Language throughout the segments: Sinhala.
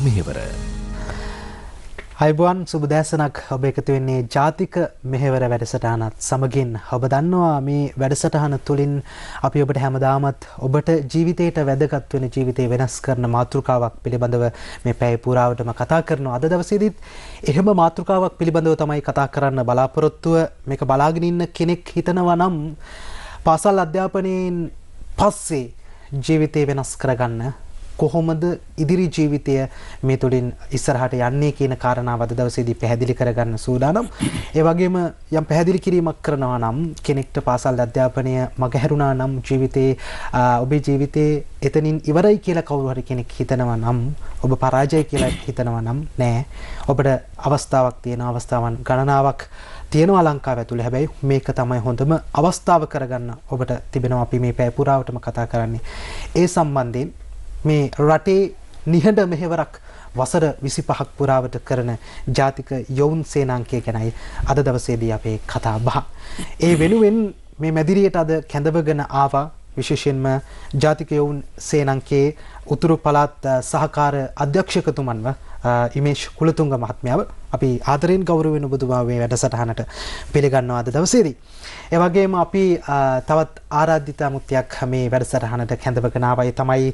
මෙහෙවර. අයිබෝන් සුබ දැසනක් ඔබ එකතු වෙන්නේ ජාතික මෙහෙවර වැඩසටහනත් සමගින්. ඔබ දන්නවා මේ වැඩසටහන තුළින් අපි ඔබට හැමදාමත් ඔබට ජීවිතයට වැදගත් වෙන ජීවිතේ වෙනස් කරන මාතෘකාවක් පිළිබඳව මේ පැය පුරාවටම කතා කරනවා. අද දවසේදීත් එහෙම මාතෘකාවක් පිළිබඳව තමයි කතා කරන්න බලාපොරොත්තුව. මේක බලාගෙන ඉන්න කෙනෙක් හිතනවා නම් පාසල් අධ්‍යාපනයෙන් පස්සේ ජීවිතේ වෙනස් කරගන්න කොහොමද ඉදිරි ජීවිතය මේ තුළින් ඉස්සරහට යන්නේ කියන කාරණාව අද දවසේදී පැහැදිලි කරගන්න සූදානම්. ඒ වගේම යම් පැහැදිලි කිරීමක් කරනවා නම් කෙනෙක්ට පාසල් අධ්‍යාපනය මගහැරුණා නම් ජීවිතේ ඔබේ ජීවිතේ එතනින් ඉවරයි කියලා කවුරු හරි කෙනෙක් හිතනවා නම් ඔබ පරාජය කියලා හිතනවා නම් නෑ. ඔබට අවස්ථාවක් තියෙනවා, අවස්ථාවන් ගණනාවක් තියෙනවා ලංකාව ඇතුළේ. හැබැයි මේක තමයි හොඳම අවස්ථාව කරගන්න ඔබට තිබෙනවා. අපි මේ පැය පුරාවටම කතා කරන්නේ ඒ සම්බන්ධයෙන්. මේ රටේ නිහඬ මෙහෙවරක් වසර 25ක් පුරාවට කරන ජාතික යොවුන් සේනාංකය ගැනයි අද දවසේදී අපේ කතා බහ. ඒ වෙනුවෙන් මේ මැදිරියට අද කැඳවගෙන ආවා විශේෂයෙන්ම ජාතික යොවුන් සේනාංකයේ උතුරු පළාත් සහකාර අධ්‍යක්ෂකතුමන්ව ඉමේෂ් කුලතුංග මහත්මයාව අපි ආදරයෙන් ගෞරවයෙන් ඔබතුමා මේ වැඩසටහනට පිළිගන්නවා අද දවසේදී. ඒ වගේම අපි තවත් ආරාධිත අමුත්‍යක් මේ වැඩසටහනට කැඳවගෙන ආවා. ඒ තමයි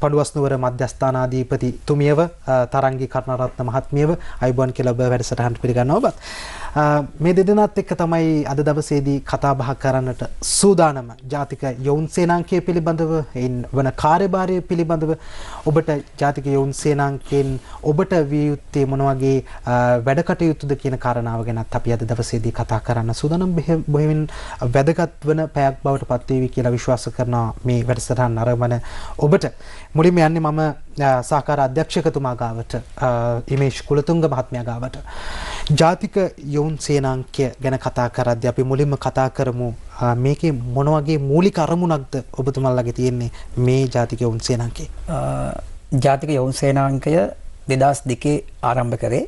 පඬුවස්නුවර මධ්‍යස්ථානාධිපති තුමියව තරංගී කරුණාරත්න මහත්මියව අයිබෝන් කියලා ඔබ වැඩසටහනට පිළිගන්නවා. ඔබත් මේ දෙදෙනාත් එක්ක තමයි අද දවසේදී කතා බහ කරන්නට සූදානම. ජාතික යොවුන් සේනාංකය පිළිබඳව වන කාර්යභාරය පිළිබඳව ඔබට ජාතික යොවුන් සේනාංකයෙන් ඔබට විය යුත්තේ මොන වගේ වැඩ කටයුතුද කියන කාරණාව ගැනත් අපි අද දවසේදී කතා කරන්න සූදානම්. බොහොමින් වැදගත් වන පැයක් බවට පත් වේවි කියලා විශ්වාස කරනවා මේ වැඩසටහන ආරම්භන ඔබට. මුලින්ම යන්නේ මම සහකාර අධ්‍යක්ෂකතුමා ගාවට ඉමේෂ් කුලතුංග මහත්මයා ගාවට. ජාතික යොවුන් සේනාංකය ගැන කතා කරද්දී අපි මුලින්ම කතා කරමු මේකේ මොන වගේ මූලික අරමුණක්ද ඔබතුමාලගේ තියෙන්නේ මේ ජාතික යොවුන් සේනාංකය? ජාතික යොවුන් සේනාංකය 2002 ආරම්භ කරේ.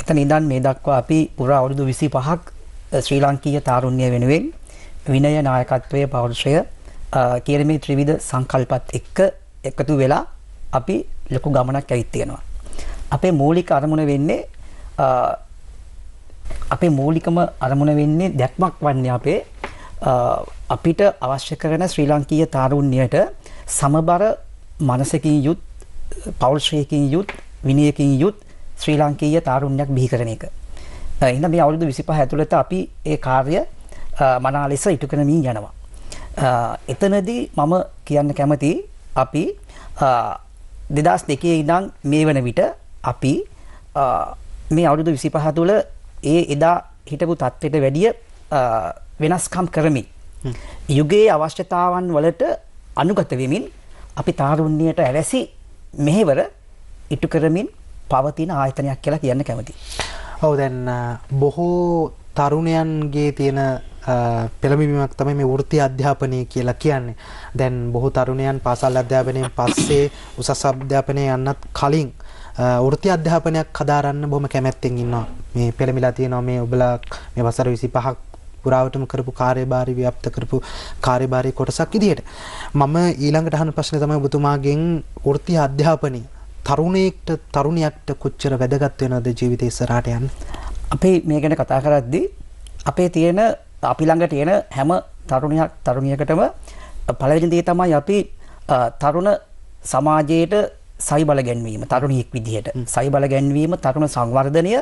එතන ඉඳන් මේ දක්වා අපි පුරා අවුරුදු 25ක් ශ්‍රී ලාංකීය තාරුණ්‍ය වෙනුවෙන් විනය, නායකත්වය, පෞරුෂය කියන මේ ත්‍රිවිධ සංකල්පත් එක්ක එකතු වෙලා අපි ලොකු ගමනක් ඇවිත් තියෙනවා. අපේ මූලික අරමුණ වෙන්නේ දැක්මක් වන්නේ අපේ අපිට අවශ්‍ය කරන ශ්‍රී ලාංකීය තාරුණ්‍යයට සමබර මනසකින් යුත්, පෞරුෂයකින් යුත්, විනයකින් යුත් ශ්‍රී ලාංකීය තාරුණ්‍යයක් බිහි කරන එක. එහෙනම් මේ අවුරුදු 25 ඇතුළත අපි ඒ කාර්ය මනා ලෙස ඉටු කරමින් යනවා. එතනදී මම කියන්න කැමති අපි 2002 ඉඳන් මේ වන විට අපි මේ අවුරුදු 25 තුළ එදා හිටපු තත්ත්වයට වැඩිය වෙනස්කම් කරමින් යුගයේ අවශ්‍යතාවන් වලට අනුගත වෙමින් අපි තාරුණ්‍යයට ඇරැසි මෙහෙවර ඉටු කරමින් පවතින ආයතනයක් කියලා කියන්න කැමතියි. ඔව් දැන් බොහෝ තරුණයන්ගේ තියෙන පෙළඹවීමක් තමයි මේ වෘත්ති අධ්‍යාපනය කියලා කියන්නේ. දැන් බොහෝ තරුණයන් පාසල් අධ්‍යාපනයෙන් පස්සේ උසස් අධ්‍යාපනය යන්නත් කලින් වෘත්ති අධ්‍යාපනයක් හදාරන්න බොහොම කැමැත්තෙන් ඉන්නවා. මේ පෙළඹිලා තියෙනවා මේ ඔබලා මේ වසර 25ක් පුරාවටම කරපු කාර්යභාරي ව්‍යාප්ත කරපු කාර්යභාරී කොටසක් විදිහට. මම ඊළඟට අහන ප්‍රශ්නේ තමයි ඔබතුමාගෙන් වෘත්ති අධ්‍යාපනය තරුණියක්ට කොච්චර වැදගත් වෙනවද ජීවිතේ ඉස්සරහට යන්න? අපි මේ ගැන කතා කරද්දී අපි ළඟ තියෙන හැම තරුණියකටම පළවෙනි දේ තමයි අපි තරුණ සමාජයට සයි බල ගැන්වීම, තරුණියෙක් විදිහට සයි බල ගැන්වීම, තරුණ සංවර්ධනය,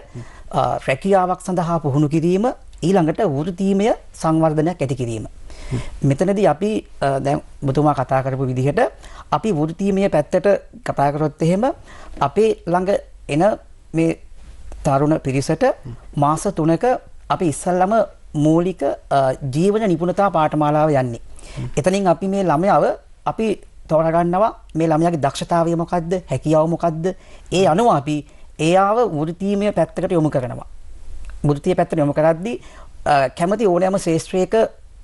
රැකියාවක් සඳහා පුහුණු කිරීම, ඊළඟට වෘත්තීමය සංවර්ධනයක් ඇති කිරීම. මෙතනදී අපි දැන් ඔබතුමා කතා කරපු විදිහට අපි වෘත්තීමය පැත්තට කතා කරොත් එහෙම අපේ ළඟ එන මේ තරුණ පිරිසට මාස 3ක අපි ඉස්සල්ලාම මූලික ජීවන නිපුණතා පාඨමාලාව යන්නේ. එතනින් අපි මේ ළමයාව අපි තෝරගන්නවා මේ ළමයාගේ දක්ෂතාවය මොකද්ද, හැකියාව මොකද්ද. ඒ අනුව අපි එයාව වෘත්තීමය පැත්තකට යොමු කරනවා. වෘත්තීය පැත්තට යොමු කරද්දී කැමති ඕනෑම ශ්‍රේෂ්ඨයක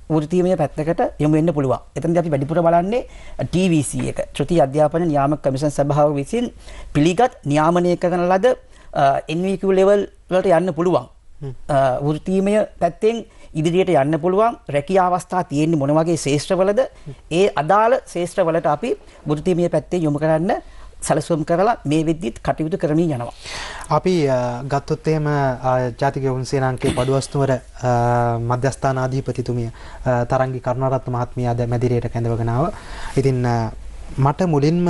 වෘත්තීමය පැත්තකට යොමු වෙන්න පුළුවන්. එතනදී අපි වැඩිපුර බලන්නේ TVC එක, තෘතීය අධ්‍යාපන නියාමක කමිෂන් සභාව විසින් පිළිගත් නියාමනය කරන ලද NVQ level වලට යන්න පුළුවන්. වෘත්තීමය පැත්තෙන් ඉදිරියට යන්න පුළුවන් රැකියා අවස්ථා තියෙන්නේ මොන වගේ ශේෂ්ත්‍රවලද ඒ අදාළ ශේෂ්ත්‍රවලට අපි වෘත්තීමය පැත්තේ යොමු කරන්න සැලසුම් කරලා මේ වෙද්දිත් කටයුතු කරමින් යනවා. අපි ගත්තොත් එහෙම ජාතික යොවුන් සේනාංකයේ පඩුවස්තුවර මධ්‍යස්ථානාධිපතිතුමිය තරංගි කරුණාරත්න මහත්මිය අද මැදිරියට කැඳවගෙන ආවා. ඉතින් මට මුලින්ම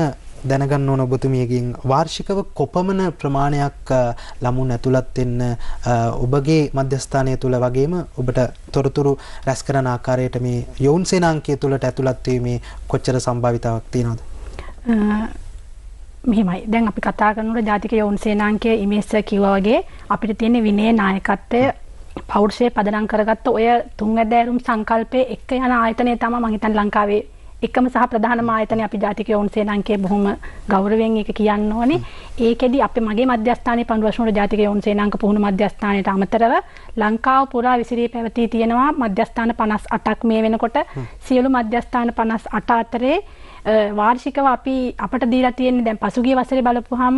දැනගන්න ඕන ඔබතුමියගෙන් වාර්ෂිකව කොපමණ ප්‍රමාණයක් ළමුන් ඇතුළත් වෙන්න ඔබගේ මධ්‍යස්ථානය තුල වගේම ඔබට තොරතුරු රැස් කරන ආකාරයට මේ යොවුන් සේනාංකය තුලට ඇතුළත් වීමේ කොච්චර සම්භාවිතාවක් තියෙනවද? මෙහෙමයි. දැන් අපි කතා කරනකොට ජාතික යොවුන් සේනාංකයේ ඉමේජ් එක කිව්වා වගේ අපිට තියෙන විනය නායකත්වය පෞරුෂය පදනම් කරගත්ත ඔය තුන්වැදෑරුම් සංකල්පයේ එක යන ආයතනය තමයි මම හිතන්නේ ලංකාවේ එකම සහ ප්‍රධානම ආයතනය අපි ජාතික යොවුන් සේනාංකයේ බොහොම ගෞරවයෙන් ඒක කියන්න ඕනේ. ඒකෙදි අපි මගේ මධ්‍යස්ථානයේ පඬුවස්නුවර ජාතික යොවුන් සේනාංක පුහුණු මධ්‍යස්ථානයට අමතරව ලංකාව පුරා විසිරී පැවතී තියෙනවා මධ්‍යස්ථාන 58ක් මේ වෙනකොට. සියලු මධ්‍යස්ථාන 58 අතරේ වාර්ෂිකව අපට දීලා තියෙන්නේ දැන් පසුගිය වසරේ බලපුවාම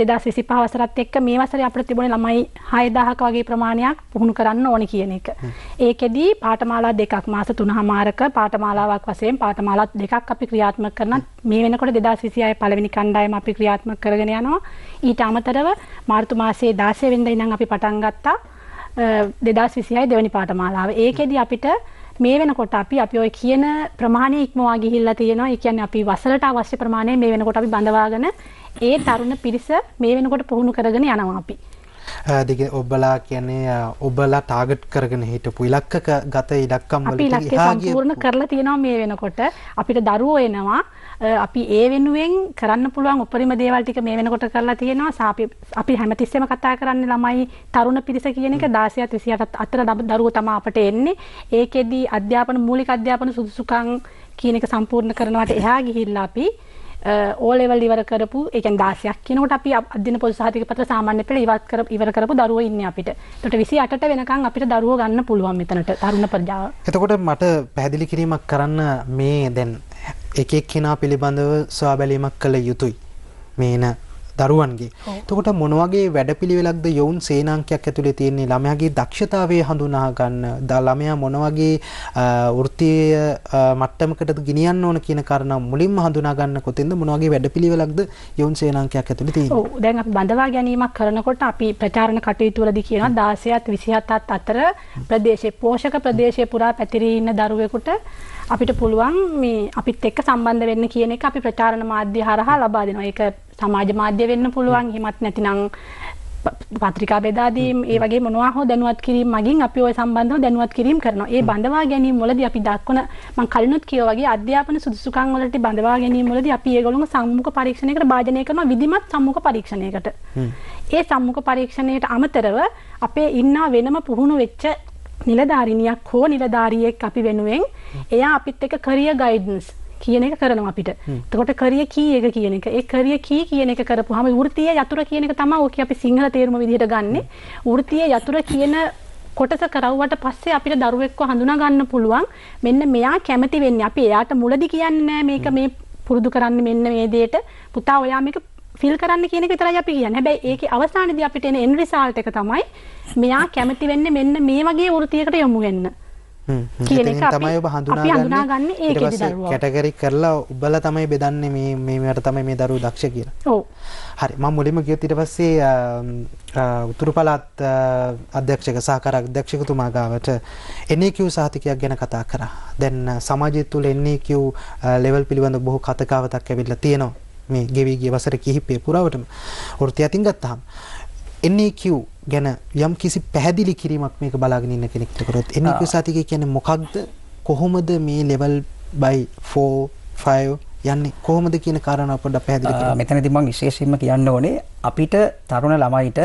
2025 වසරත් එක්ක මේ වසරේ අපිට තිබුණේ ළමයි 6000ක වගේ ප්‍රමාණයක් පුහුණු කරන්න ඕනි කියන එක. ඒකෙදි පාඨමාලා දෙකක් මාස 3මාරක පාඨමාලාවක් වශයෙන් පාඨමාලා දෙකක් අපි ක්‍රියාත්මක කරන මේ වෙනකොට 2026 පළවෙනි කණ්ඩායම අපි ක්‍රියාත්මක කරගෙන යනවා. ඊට අමතරව මාර්තු මාසයේ 16 වෙනිදා ඉඳන් අපි පටන් ගත්තා 2026 දෙවෙනි පාඨමාලාව. ඒකෙදි අපිට මේ වෙනකොට අපි ඔය කියන ප්‍රමාණය ඉක්මවා ගිහිල්ලා තියෙනවා. ඒ කියන්නේ අපි වසරට අවශ්‍ය ප්‍රමාණය මේ වෙනකොට අපි බඳවාගෙන ඒ තරුණ පිරිස මේ වෙනකොට පුහුණු කරගෙන යනවා අපි. දෙක ඔබලා කියන්නේ ඔබලා ටාගට් කරගෙන හිටපු ඉලක්කක ගත ඉලක්කම් වලට අපි ඉලක්කය සම්පූර්ණ කරලා තියෙනවා මේ වෙනකොට. අපිට දරුවෝ එනවා. අපි ඒ වෙනුවෙන් කරන්න පුළුවන් උපරිම දේවල් ටික මේ වෙනකොට කරලා තියෙනවා. අපි හැමතිස්සෙම කතා කරන්නේ ළමයි තරුණ පිරිස කියන එක 16ත් 28ත් අතර දරුවෝ තමයි අපට එන්නේ. ඒකෙදි මූලික අධ්‍යාපන සුදුසුකම් කියන එක සම්පූර්ණ කරනවට එහා ගිහිල්ලා අපි O level ඉවර කරපු ඒ කියන්නේ 16ක් කියනකොට අපි අධ්‍යයන පොදු සහතික පත්‍ර සාමාන්‍ය පෙළ ඉවර කරපු දරුවෝ ඉන්නේ අපිට. ඒකට 28ට වෙනකන් අපිට දරුවෝ ගන්න පුළුවන් මෙතනට තරුණ ප්‍රජාව. එතකොට මට පැහැදිලි කිරීමක් කරන්න මේ දැන් එක එක්කෙනා පිළිබඳව සොයා බැලීමක් කළ යුතුයි මේන දරුවන්ගේ. එතකොට මොන වගේ වැඩපිළිවෙලක්ද යොවුන් සේනාංකයක් ඇතුලේ තියෙන්නේ ළමයාගේ දක්ෂතාවය හඳුනා ගන්න, ළමයා මොන වගේ වෘත්තීය මට්ටමකටද ගෙනියන්න ඕන කියන කාරණා මුලින්ම හඳුනා ගන්න කොතෙන්ද මොන වගේ වැඩපිළිවෙලක්ද යොවුන් සේනාංකයක් ඇතුලේ තියෙන්නේ? ඔව් දැන් අපි බඳවා ගැනීමක් කරනකොට අපි ප්‍රචාරණ කටයුතු වලදී කියනවා 16ත් 27ත් අතර ප්‍රදේශයේ පෝෂක ප්‍රදේශයේ පුරා පැතිරී ඉන්න දරුවෙකුට අපිට පුළුවන් මේ අපිත් එක්ක සම්බන්ධ වෙන්න කියන එක අපි ප්‍රචාරණ මාධ්‍ය හරහා ලබා දෙනවා. ඒක සමාජ මාධ්‍ය වෙන්න පුළුවන්. එහෙමත් නැතිනම් පත්‍රිකා බෙදා දීම් ඒ වගේ මොනවා හෝ දැනුවත් කිරීම මගින් අපි ওই සම්බන්ධව දැනුවත් කිරීම කරනවා. ඒ බඳවා ගැනීම වලදී අපි දක්වන මම කලිනුත් කියවා වගේ අධ්‍යාපන සුදුසුකම් වලට බඳවා ගැනීම වලදී අපි ඒගොල්ලෝම සම්මුඛ පරීක්ෂණයකට භාජනය කරනවා විධිමත් සම්මුඛ පරීක්ෂණයකට. ඒ සම්මුඛ පරීක්ෂණයට අමතරව අපේ ඉන්නා වෙනම පුහුණු වෙච්ච නිලධාරිනියක් හෝ නිලධාරියෙක් අපි වෙනුවෙන් එයා අපිත් එක්ක කරියර් ගයිඩන්ස් කියන එක කරනවා අපිට. එතකොට කරියර් කී එක කියන එක. ඒ කරියර් කී කියන එක කරපුවාම වෘත්තීය යතුරු කියන එක තමයි ඕකේ අපි සිංහල තේරුම විදිහට ගන්නෙ. වෘත්තීය යතුරු කියන කොටස කරවුවට පස්සේ අපිට දරුවෙක්ව හඳුනා ගන්න පුළුවන්. මෙන්න මෙයා කැමති වෙන්නේ. අපි එයාට මුලදී කියන්නේ නෑ මේක මේ පුරුදු කරන්න මෙන්න මේ දෙයට. පුතා ඔයා මේක ෆිල් කරන්න කියන එක විතරයි අපි කියන්නේ. හැබැයි ඒකේ අවසානයේදී අපිට එන එන් රිසල්ට් එක තමයි මෙයා කැමති වෙන්නේ මෙන්න මේ වගේ වෘත්තියකට යොමු වෙන්න. කියන එක තමයි ඔබ හඳුනාගන්නේ. ඒකෙදි දරුවා කැටගරි කරලා ඔබලා තමයි බෙදන්නේ මේවට තමයි මේ දරුවෝ දක්ෂ කියලා. ඔව්. හරි මම මුලින්ම කියත් ඊට පස්සේ උතුරු පළාත් අධ්‍යක්ෂක සහකාර අධ්‍යක්ෂකතුමා ගාවට NAQ සහතිකයක් ගැන කතා කරා. දැන් සමාජය තුළ NAQ ලෙවල් පිළිබඳ බොහෝ කතාවතක් ඇවිල්ලා තියෙනවා. මේ ගෙවි ගිය වසර කිහිපය පුරාවටම වෘත්ති අතින් ගත්තාම NAQ ගැන යම් කිසි පැහැදිලි කිරීමක් මේක බලාගෙන ඉන්න කෙනෙක්ට කරොත් NAQ සහතිකය කියන්නේ මොකක්ද, කොහොමද මේ level by 4 5 යන්නේ, කොහොමද කියන කාරණා පොඩ්ඩක් පැහැදිලි කරන්න. මෙතනදී මම විශේෂයෙන්ම කියන්න ඕනේ අපිට තරුණ ළමයිට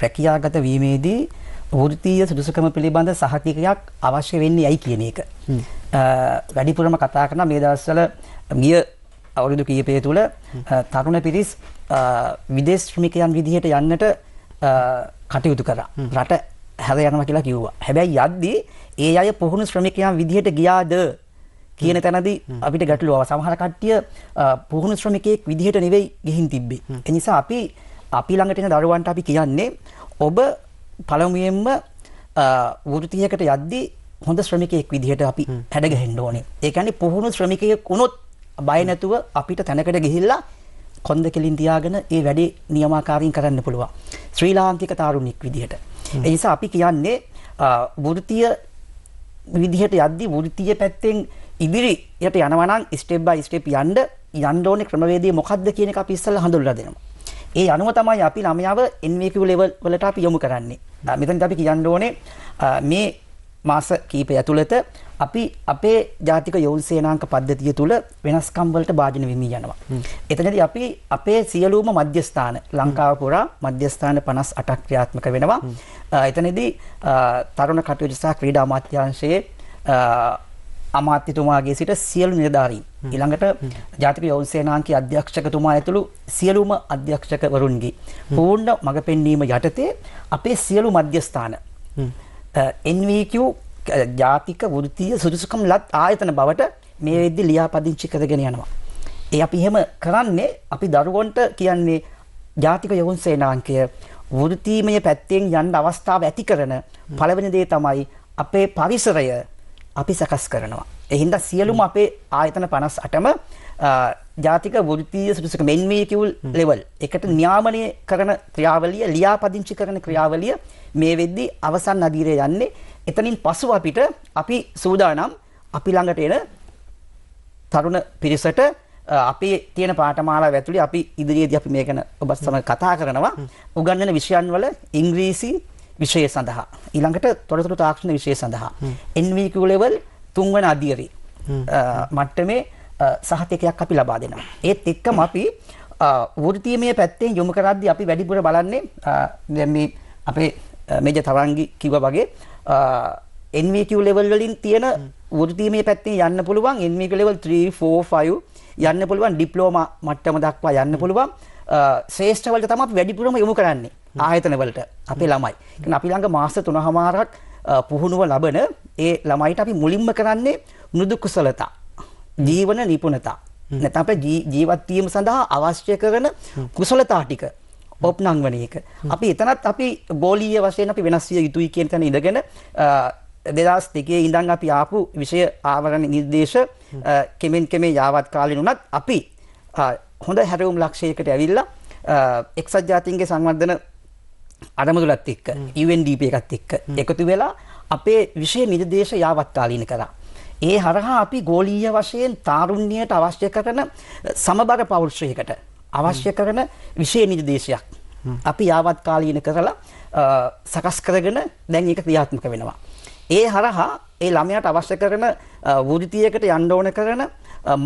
රැකියාගත වීමේදී වෘත්තීය සුදුසුකම පිළිබඳ සහතිකයක් අවශ්‍ය වෙන්නේ ඇයි කියන එක. වැඩිපුරම කතා කරන මේ දවස්වල ගිය අවුරුදු කීපය තුළ තරුණ පිරිස් විදේශ ශ්‍රමිකයන් විදිහට යන්නට කටයුතු කරා. රට හැර යනවා කියලා කිව්වා. හැබැයි යද්දී ඒ අය පුහුණු ශ්‍රමිකයන් විදිහට ගියාද කියන තැනදී අපිට ගැටලුව ආවා. සමහර කට්ටිය පුහුණු ශ්‍රමිකයෙක් විදිහට නෙවෙයි ගිහින් තිබ්බේ. ඒ නිසා අපි ළඟට එන දරුවන්ට අපි කියන්නේ ඔබ පළමුවෙන්ම වෘත්තියකට යද්දී හොඳ ශ්‍රමිකයෙක් විදිහට අපි හැඩගැහෙන්න ඕනේ. ඒ කියන්නේ පුහුණු ශ්‍රමිකයෙක් වුණොත් බය නැතුව අපිට තැනකට ගිහිල්ලා කොන්ද කෙලින් තියාගෙන ඒ වැඩේ නියමාකාරයෙන් කරන්න පුළුවන්. ශ්‍රී ලාංකික තාරුණියෙක් විදිහට. ඒ නිසා අපි කියන්නේ වෘත්තීය විදිහට යද්දී වෘත්තීය පැත්තෙන් ඉදිරියට යනවා නම් ස්ටෙප් බයි ස්ටෙප් යන්න ඕනේ ක්‍රමවේදය මොකක්ද කියන එක අපි ඉස්සෙල්ලා හඳුන්වලා දෙනවා. ඒ අනුව තමයි අපි ළමයාව NVQ level වලට අපි යොමු කරන්නේ. මෙතනදී අපි කියන්න ඕනේ මේ මාස කීපය ඇතුළත අපි අපේ ජාතික යොවුන් සේනාංක පද්ධතිය තුල වෙනස්කම් වලට භාජන වෙමි යනවා. එතනදී අපි අපේ සියලුම මධ්‍යස්ථාන ලංකාව පුරා මධ්‍යස්ථාන 58ක් ක්‍රියාත්මක වෙනවා. එතනදී තරුණ කටයුතු සහ ක්‍රීඩා අමාත්‍යාංශයේ අමාත්‍යතුමාගේ සිට සියලු නිලධාරීන් ඊළඟට ජාතික යොවුන් සේනාංකයේ අධ්‍යක්ෂකතුමා ඇතුළු සියලුම අධ්‍යක්ෂකවරුන්ගේ පූර්ණ මඟ පෙන්වීම යටතේ අපේ සියලු මධ්‍යස්ථාන NVQ ජාතික වෘත්තීය සුදුසුකම් ලත් ආයතන බවට මේ වෙද්දි ලියාපදිංචි කරගෙන යනවා. ඒ අපි එහෙම කරන්නේ අපි දරුවන්ට කියන්නේ ජාතික යොවුන් සේනාංකය වෘත්තීමය පැත්තෙන් යන්න අවස්ථාව ඇති කරන පළවෙනි දේ තමයි අපේ පරිසරය අපි සකස් කරනවා. ඒ හින්දා සියලුම අපේ ආයතන 58ම ජාතික වෘත්තීය සුදුසුකම් NVQ level එකට නියාමනය කරන ක්‍රියාවලිය ලියාපදිංචි කරන ක්‍රියාවලිය මේ වෙද්දී අවසන් අදියරේ යන්නේ. එතනින් පසුව අපි සූදානම් අපි ළඟට එන තරුණ පිරිසට අපි තියෙන පාඨමාලාව ඇතුලේ අපි ඉදිරියේදී අපි මේක ඔබත් සමග කතා කරනවා උගන්වන විෂයන් වල ඉංග්‍රීසි විෂය සඳහා ඊළඟට තොරතුරු තාක්ෂණ විෂය සඳහා NVQ level 3 වන අදියරේ මට්ටමේ සහතිකයක් අපි ලබා දෙනවා. ඒත් එක්කම අපි වෘත්තීයමය පැත්තෙන් යොමු කරද්දී අපි වැඩිපුර බලන්නේ දැන් මේ අපේ මේජර් තරංගි කිව්වා වගේ NVQ level වලින් තියෙන වෘත්තීයමය පැත්තෙන් යන්න පුළුවන් NVQ level 3 4 5 යන්න පුළුවන් ඩිප්ලෝමා මට්ටම දක්වා යන්න පුළුවන් ශ්‍රේෂ්ඨ වලට තමයි අපි වැඩිපුරම යොමු කරන්නේ ආයතන වලට අපේ ළමයි. කියන්නේ අපි ළඟ මාස 3මාරක් පුහුණුව ලබන ඒ ළමයිට අපි මුලින්ම කරන්නේ මෘදු කුසලතා ජීවන නිපුණතා නැත්නම් අපේ ජීවත් වීම සඳහා අවශ්‍ය කරන කුසලතා ටික ඔප්නංවන එක. අපි එතනත් අපි ගෝලීය වශයෙන් අපි වෙනස් විය යුතුයි කියන තැන ඉඳගෙන 2002 ඉඳන් අපි ආපු විෂය ආවරණ නිර්දේශ කෙමෙන් කෙමේ යාවත් කාලෙන් උනත් අපි හොඳ හැරවුම් ලක්ෂයකට ඇවිල්ලා එක්සත් ජාතීන්ගේ සංවර්ධන අරමුදලත් එක්ක UNDP එකත් එක්ක එකතු වෙලා අපේ විෂය නිර්දේශ යාවත් කාලීන කරා. ඒ හරහා අපි ගෝලීය වශයෙන් තාරුණ්‍යයට අවශ්‍ය කරන සමබර පෞරුෂයකට අවශ්‍ය කරන විෂය නිර්දේශයක් අපි යාවත් කාලීන කරලා සකස් කරගෙන දැන් ඒක ක්‍රියාත්මක වෙනවා. ඒ හරහා ඒ ළමයාට අවශ්‍ය කරන වෘත්තියකට යන්න ඕන කරන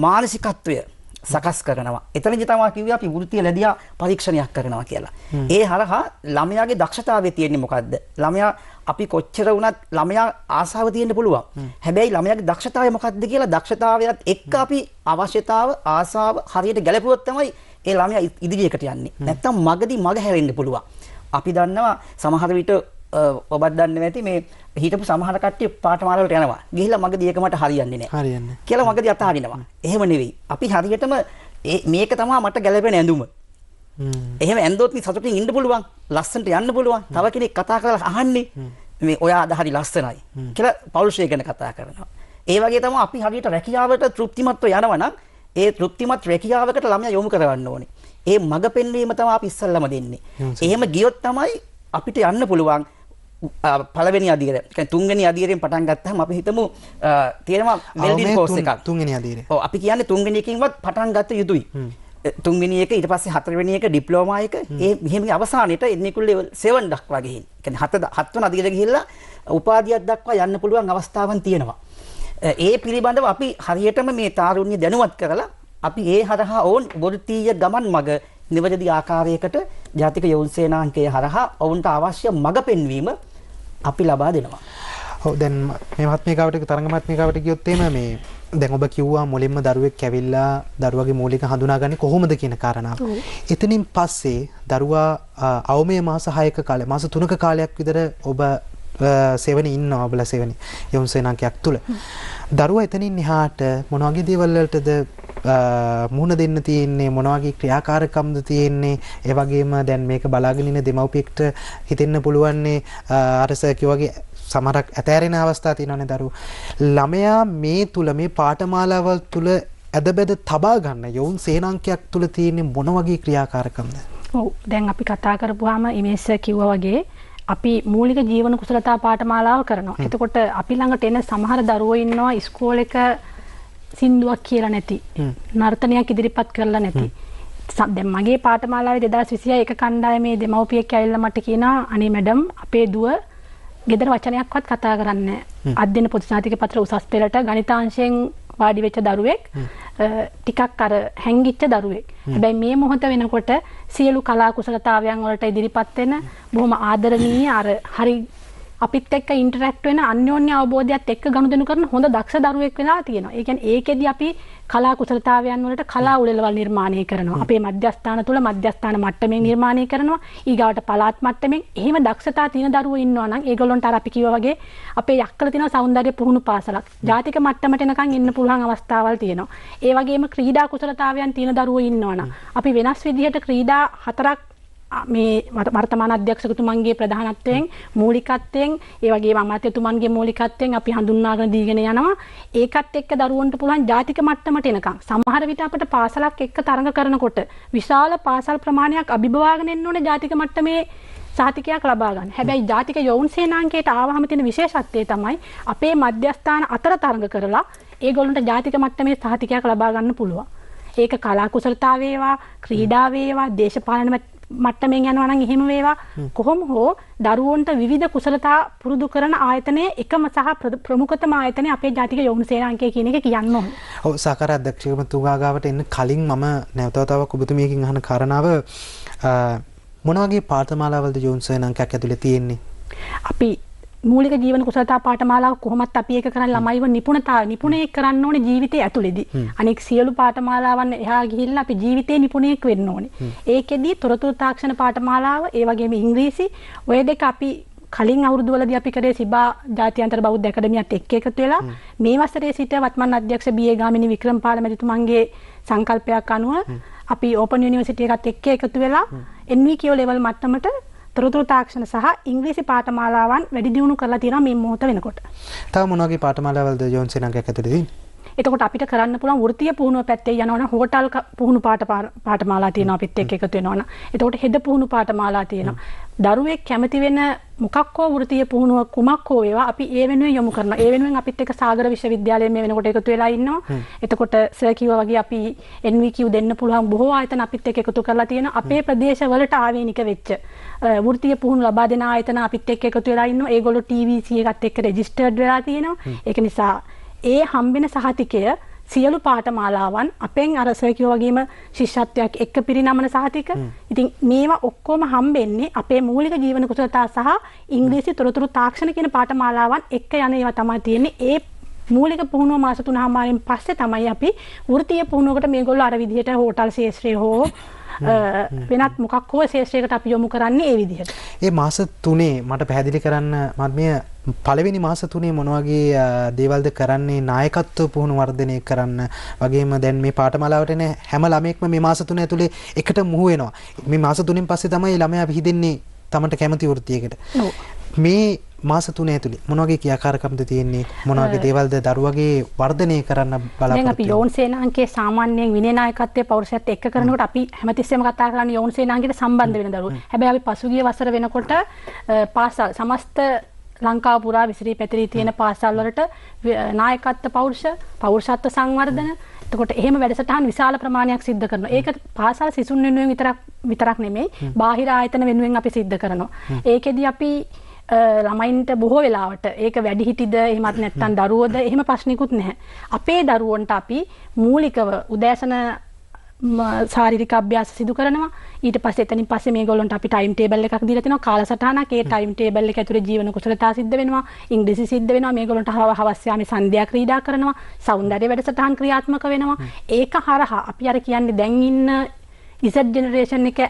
මානසිකත්වය සකස් කරනවා. එතනදි තමයි කිව්වේ අපි වෘත්තීය ලැබියා පරීක්ෂණයක් කරනවා කියලා. ඒ හරහා ළමයාගේ දක්ෂතාවය තියෙන්නේ මොකද්ද? ළමයා අපි කොච්චර වුණත් ළමයා ආසාව තියෙන්න පුළුවන්. හැබැයි ළමයාගේ දක්ෂතාවය මොකද්ද කියලා දක්ෂතාවයත් එක්ක අපි අවශ්‍යතාව ආසාව හරියට ගැලපුවොත් තමයි ඒ ළමයා ඉදිරියකට යන්නේ. නැත්තම් මගදී මග හැරෙන්න පුළුවන්. අපි දන්නවා සමහර විට ඔබත් දන්නේ නැති මේ හිටපු සමහර කට්ටිය පාඨමාලා වලට යනවා. ගිහිල්ලා මගදී ඒක මට හරියන්නේ නැහැ. හරියන්නේ. කියලා මගදී අතහරිනවා. එහෙම නෙවෙයි. අපි හරියටම මේක තමයි මට ගැලපෙන ඇඳුම. එහෙම ඇඳොත් නේ සතුටින් ඉන්න පුළුවන්. ලස්සනට යන්න පුළුවන්. තව කෙනෙක් කතා කරලා අහන්නේ මේ ඔයා අද හරි ලස්සනයි කියලා පෞරුෂය ගැන කතා කරනවා. ඒ වගේ තමයි අපි හරියට රැකියාවට තෘප්තිමත්ව යනවා නම් ඒ තෘප්තිමත් රැකියාවකට ළමයා යොමු කරවන්න ඕනේ. ඒ මඟ පෙන්වීම තමයි අපි ඉස්සල්ලාම දෙන්නේ. එහෙම ගියොත් තමයි අපිට යන්න පුළුවන් පළවෙනි අදියර. කියන්නේ තුන්වෙනි අදියරෙන් පටන් ගත්තාම අපි හිතමු තියෙනවා වෙල්ඩින් කෝස් එකක්. තුන්වෙනි අදියරේ. ඔව් අපි කියන්නේ තුන්වෙනි එකකින්වත් පටන් ගත්ත යුතුයි. තුන්වෙනි එක ඊට පස්සේ හතරවෙනි එක ඩිප්ලෝමා එක ඒ මෙහෙම අවසානයේට එන්නිකුල් level 7 දක්වා ගිහින්. කියන්නේ හත් වෙනි අදියර ගිහිල්ලා උපාධියක් දක්වා යන්න පුළුවන් අවස්ථාවන් තියෙනවා. ඒ පිළිබඳව අපි හරියටම මේ තාරුණ්‍ය දැනුවත් කරලා අපි ඒ හරහා ඕන් වෘත්තීය ගමන් මඟ නිවැරදි ආකාරයකට ජාතික යොවුන් සේනාංකය හරහා ඔවුන්ට අවශ්‍ය මඟ පෙන්වීම අපි ලබා දෙනවා. ඔව් දැන් මේ මහත්මිකාවට තරංග මහත්මිකාවට කියොත් එහෙම මේ දැන් ඔබ කිව්වා මුලින්ම දරුවෙක් ඇවිල්ලා දරුවගේ මූලික හඳුනාගන්නේ කොහොමද කියන කාරණාව. එතනින් පස්සේ දරුවා අවමයේ මාස 6ක කාලය මාස 3ක කාලයක් විතර ඔබ සෙවණි ඉන්නවා ඔබලා සෙවණි යොවුන් සේනාංකයක් තුල. දරුවා එතනින් එහාට මොන වගේ දේවල් වලටද මුහුණ දෙන්න තියෙන්නේ මොන වගේ ක්‍රියාකාරකම්ද තියෙන්නේ ඒ වගේම දැන් මේක බලාගෙන ඉන්න දෙමව්පියෙක්ට හිතෙන්න පුළුවන්නේ අර සර් කිව්වාගේ සමහරක් ඇතෑරෙන අවස්ථා තියෙනවානේ දරුවෝ. ළමයා මේ තුල මේ පාඨමාලාවල් තුල ඇදබැද තබා ගන්න යොවුන් සේනාංකයක් තුල තියෙන මොන වගේ ක්‍රියාකාරකම්ද? ඔව් දැන් අපි කතා කරපුවාම ඉමේස් කිව්වා වගේ අපි මූලික ජීවන කුසලතා පාඨමාලාව කරනවා. එතකොට අපි ළඟට එන සමහර දරුවෝ ඉන්නවා ඉස්කෝලේක සින්දුවක් කියලා නැති. නර්තනයක් ඉදිරිපත් කරලා නැති. දැන් මගේ පාඨමාලාවේ 2026 එක කණ්ඩායමේ දෙමව්පියෙක් ඇවිල්ලා මට කියනවා අනේ මැඩම් අපේ දුව ගෙදර වචනයක්වත් කතා කරන්නේ නැහැ. අධ්‍යයන පොදුසාතික පත්‍ර උසස් පෙළට ගණිතාංශයෙන් වාඩි වෙච්ච දරුවෙක් ටිකක් අර හැංගිච්ච දරුවෙක්. හැබැයි මේ මොහොත වෙනකොට සියලු කලා කුසලතාවයන් වලට ඉදිරිපත් වෙන බොහොම ආදරණීය අර හරි අපිත් එක්ක ඉන්ටරැක්ට් වෙන අන්‍යෝන්‍ය අවබෝධයත් එක්ක ගනුදෙනු කරන හොඳ දක්ෂ දරුවෙක් වෙලා තියෙනවා. ඒ කියන්නේ ඒකෙදි අපි කලා කුසලතාවයන් වලට කලා උළෙලවල් නිර්මාණය කරනවා. අපේ මධ්‍යස්ථාන තුල මධ්‍යස්ථාන මට්ටමින් නිර්මාණය කරනවා. ඊගාවට පළාත් මට්ටමින් එහෙම දක්ෂතා තියෙන දරුවෝ ඉන්නවා නම් ඒගොල්ලන්ට අර අපි කිව්වා වගේ අපේ යක්කල තියෙන සෞන්දර්ය පුහුණු පාසලක්. ජාතික මට්ටමට එනකන් ඉන්න පුළුවන් අවස්ථාවල් තියෙනවා. ඒ වගේම ක්‍රීඩා කුසලතාවයන් තියෙන දරුවෝ ඉන්නවා නම් අපි වෙනස් විදිහට ක්‍රීඩා 4ක් මේ වර්තමාන අධ්‍යක්ෂකතුමන්ගේ ප්‍රධානත්වයෙන් මූලිකත්වයෙන් ඒ වගේම අමාත්‍යතුමන්ගේ මූලිකත්වයෙන් අපි හඳුන්වාගෙන දීගෙන යනවා. ඒකත් එක්ක දරුවන්ට පුළුවන් ජාතික මට්ටමට එනකම් සමහර විට අපිට පාසලක් එක්ක තරඟ කරනකොට විශාල පාසල් ප්‍රමාණයක් අභිභවාගෙන එන්න ඕනේ ජාතික මට්ටමේ සහතිකයක් ලබා ගන්න. හැබැයි ජාතික යොවුන් සේනාංකයට ආවහම තියෙන විශේෂත්වය තමයි අපේ මධ්‍යස්ථාන අතර තරඟ කරලා ඒගොල්ලන්ට ජාතික මට්ටමේ සහතිකයක් ලබා ගන්න පුළුවන්. ඒක කලා කුසලතාව වේවා, ක්‍රීඩා වේවා, දේශපාලන මට්ටමින් යනවා නම් එහෙම වේවා කොහොම හෝ දරුවන්ට විවිධ කුසලතා පුරුදු කරන ආයතනයේ එකම සහ ප්‍රමුඛතම ආයතනය අපේ ජාතික යොවුන් සේනාංකය කියන එක කියන්න ඕනේ. ඔව් සහකාර අධ්‍යක්ෂකතුමා ගාවට එන්න කලින් මම නැවතවතාවක් ඔබතුමියකින් අහන කාරණාව මොන වගේ පාඨමාලාවල්ද යොවුන් සේනාංකයක් ඇතුලේ තියෙන්නේ? අපි මූලික ජීවන කුසලතා පාඨමාලාව කොහොමත් අපි ඒක කරන් ළමයිව නිපුණයෙක් කරන්න ඕනේ ජීවිතයේ ඇතුළේදී. අනෙක් සියලු පාඨමාලාවන් එහා ගිහිල්ලා අපි ජීවිතේ නිපුණයෙක් වෙන්න ඕනේ. ඒකෙදී තොරතුරු තාක්ෂණ පාඨමාලාව, ඒ වගේම ඉංග්‍රීසි ඔය දෙක අපි කලින් අවුරුදුවලදී අපි කරේ සිබා ජාත්‍යන්තර බෞද්ධ ඇකඩමියත් එක්ක එකතු වෙලා මේ වසරේ සිට වත්මන් අධ්‍යක්ෂ බී.ඒ. ගාමිණී වික්‍රමපාල මැතිතුමන්ගේ සංකල්පයක් අනුව අපි ඕපන් යුනිවර්සිටි එකත් එක්ක එකතු වෙලා NVQ ලෙවල් මට්ටමට තොරතුරු තාක්ෂණ සහ ඉංග්‍රීසි පාඨමාලාවන් වැඩි දියුණු කරලා තියෙනවා මේ මොහොත වෙනකොට. තව මොන වගේ පාඨමාලාවල්ද යොවුන් සේනාංකයක් ඇතුලේ තියෙන්නේ? එතකොට අපිට කරන්න පුළුවන් වෘත්තීය පුහුණුව පැත්තේ යනවනම් හෝටල් පුහුණු පාඨමාලා තියෙනවා අපිත් එක්ක එකතු වෙනවනම්. එතකොට හෙද පුහුණු පාඨමාලා තියෙනවා. දරුවෙක් කැමති වෙන මොකක් හෝ වෘත්තීය පුහුණුව කුමක් හෝ වේවා අපි ඒ වෙනුවෙන් යොමු කරනවා. ඒ වෙනුවෙන් අපිත් එක්ක සාගර විශ්වවිද්‍යාලයේ මේ වෙනකොට එකතු වෙලා ඉන්නවා. එතකොට සර් කිව්වා වගේ අපි NVQ දෙන්න පුළුවන් බොහෝ ආයතන අපිත් එක්ක එකතු කරලා තියෙනවා. අපේ ප්‍රදේශවලට ආවේනික වෙච්ච වෘත්තීය පුහුණු ලබා දෙන ආයතන අපිත් එක්ක එකතු වෙලා ඉන්නවා. ඒගොල්ලෝ TVC එකත් එක්ක රෙජිස්ටර්ඩ් වෙලා තියෙනවා. ඒක නිසා ඒ හම්බෙන සහතිකය සියලු පාඨමාලාවන් අපෙන් අර සර් කිව්වා වගේම ශිෂ්‍යත්වයක් එක්ක පිරිනමන සහතික. ඉතින් මේවා ඔක්කොම හම්බෙන්නේ අපේ මූලික ජීවන කුසලතා සහ ඉංග්‍රීසි තොරතුරු තාක්ෂණ කියන පාඨමාලාවන් එක්ක යන ඒවා තමයි තියෙන්නේ. ඒ මූලික පුහුණුව මාස 3මාරින් පස්සේ තමයි අපි වෘත්තීය පුහුණුවකට මේගොල්ලෝ අර විදිහට හෝටල් ශාස්ත්‍රය හෝ වෙනත් මොකක් හෝ ශාස්ත්‍රයකට අපි යොමු කරන්නේ ඒ විදිහට. ඒ මාස 3 මට පැහැදිලි කරන්න මම පළවෙනි මාස 3 මොන වගේ දේවල්ද කරන්නේ නායකත්ව පුහුණු වර්ධනය කරන්න වගේම දැන් මේ පාඨමාලාවට එන හැම ළමයෙක්ම මේ මාස 3 ඇතුලේ එකට මුහු වෙනවා. මේ මාස 3න් පස්සේ තමයි ළමයා විහිදෙන්නේ තමන්ට කැමති වෘත්තියකට. මේ මාස 3 ඇතුලේ මොන වගේ ක්‍රියාකාරකම්ද තියෙන්නේ? මොන වගේ දේවල්ද දරුවගේ වර්ධනය කරන්න බලාපොරොත්තු වෙන්නේ? දැන් අපි යොවුන් සේනාංකයේ සාමාන්‍යයෙන් විනය නායකත්වයේ පෞරුෂයත් එක්ක කරනකොට අපි හැමතිස්සෙම කතා කරන්නේ යොවුන් සේනාංකයට සම්බන්ධ වෙන දරුවෝ. හැබැයි අපි පසුගිය වසර වෙනකොට පාසල් සමස්ත ලංකාව පුරා විසිරී පැතිරී තියෙන පාසල් වලට නායකත්ව පෞරුෂත්ව සංවර්ධන එතකොට එහෙම වැඩසටහන් විශාල ප්‍රමාණයක් සිද්ධ කරනවා. ඒක පාසල් සිසුන් වෙනුවෙන් විතරක් නෙමෙයි බාහිර ආයතන වෙනුවෙන් අපි සිද්ධ කරනවා. ඒකෙදි අපි ළමයින්ට බොහෝ වෙලාවට ඒක වැඩිහිටිද එහෙමත් නැත්නම් දරුවෝද එහෙම ප්‍රශ්නිකුත් නැහැ. අපේ දරුවන්ට අපි මූලිකව උදෑසන ශාරීරික අභ්‍යාස සිදු කරනවා. ඊට පස්සේ එතනින් පස්සේ මේගොල්ලන්ට අපි ටයිම් ටේබල් එකක් දීලා තිනවා කාලසටහනක්. ඒ ටයිම් ටේබල් එක ඇතුලේ ජීවන කුසලතා සිද්ධ වෙනවා, ඉංග්‍රීසි සිද්ධ වෙනවා. මේගොල්ලන්ට හවස් යාමේ සන්ධ්‍යා ක්‍රීඩා කරනවා, සෞන්දර්ය වැඩසටහන් ක්‍රියාත්මක වෙනවා. ඒක හරහා අපි අර කියන්නේ දැන් ඉන්න Z ජෙනරේෂන් එක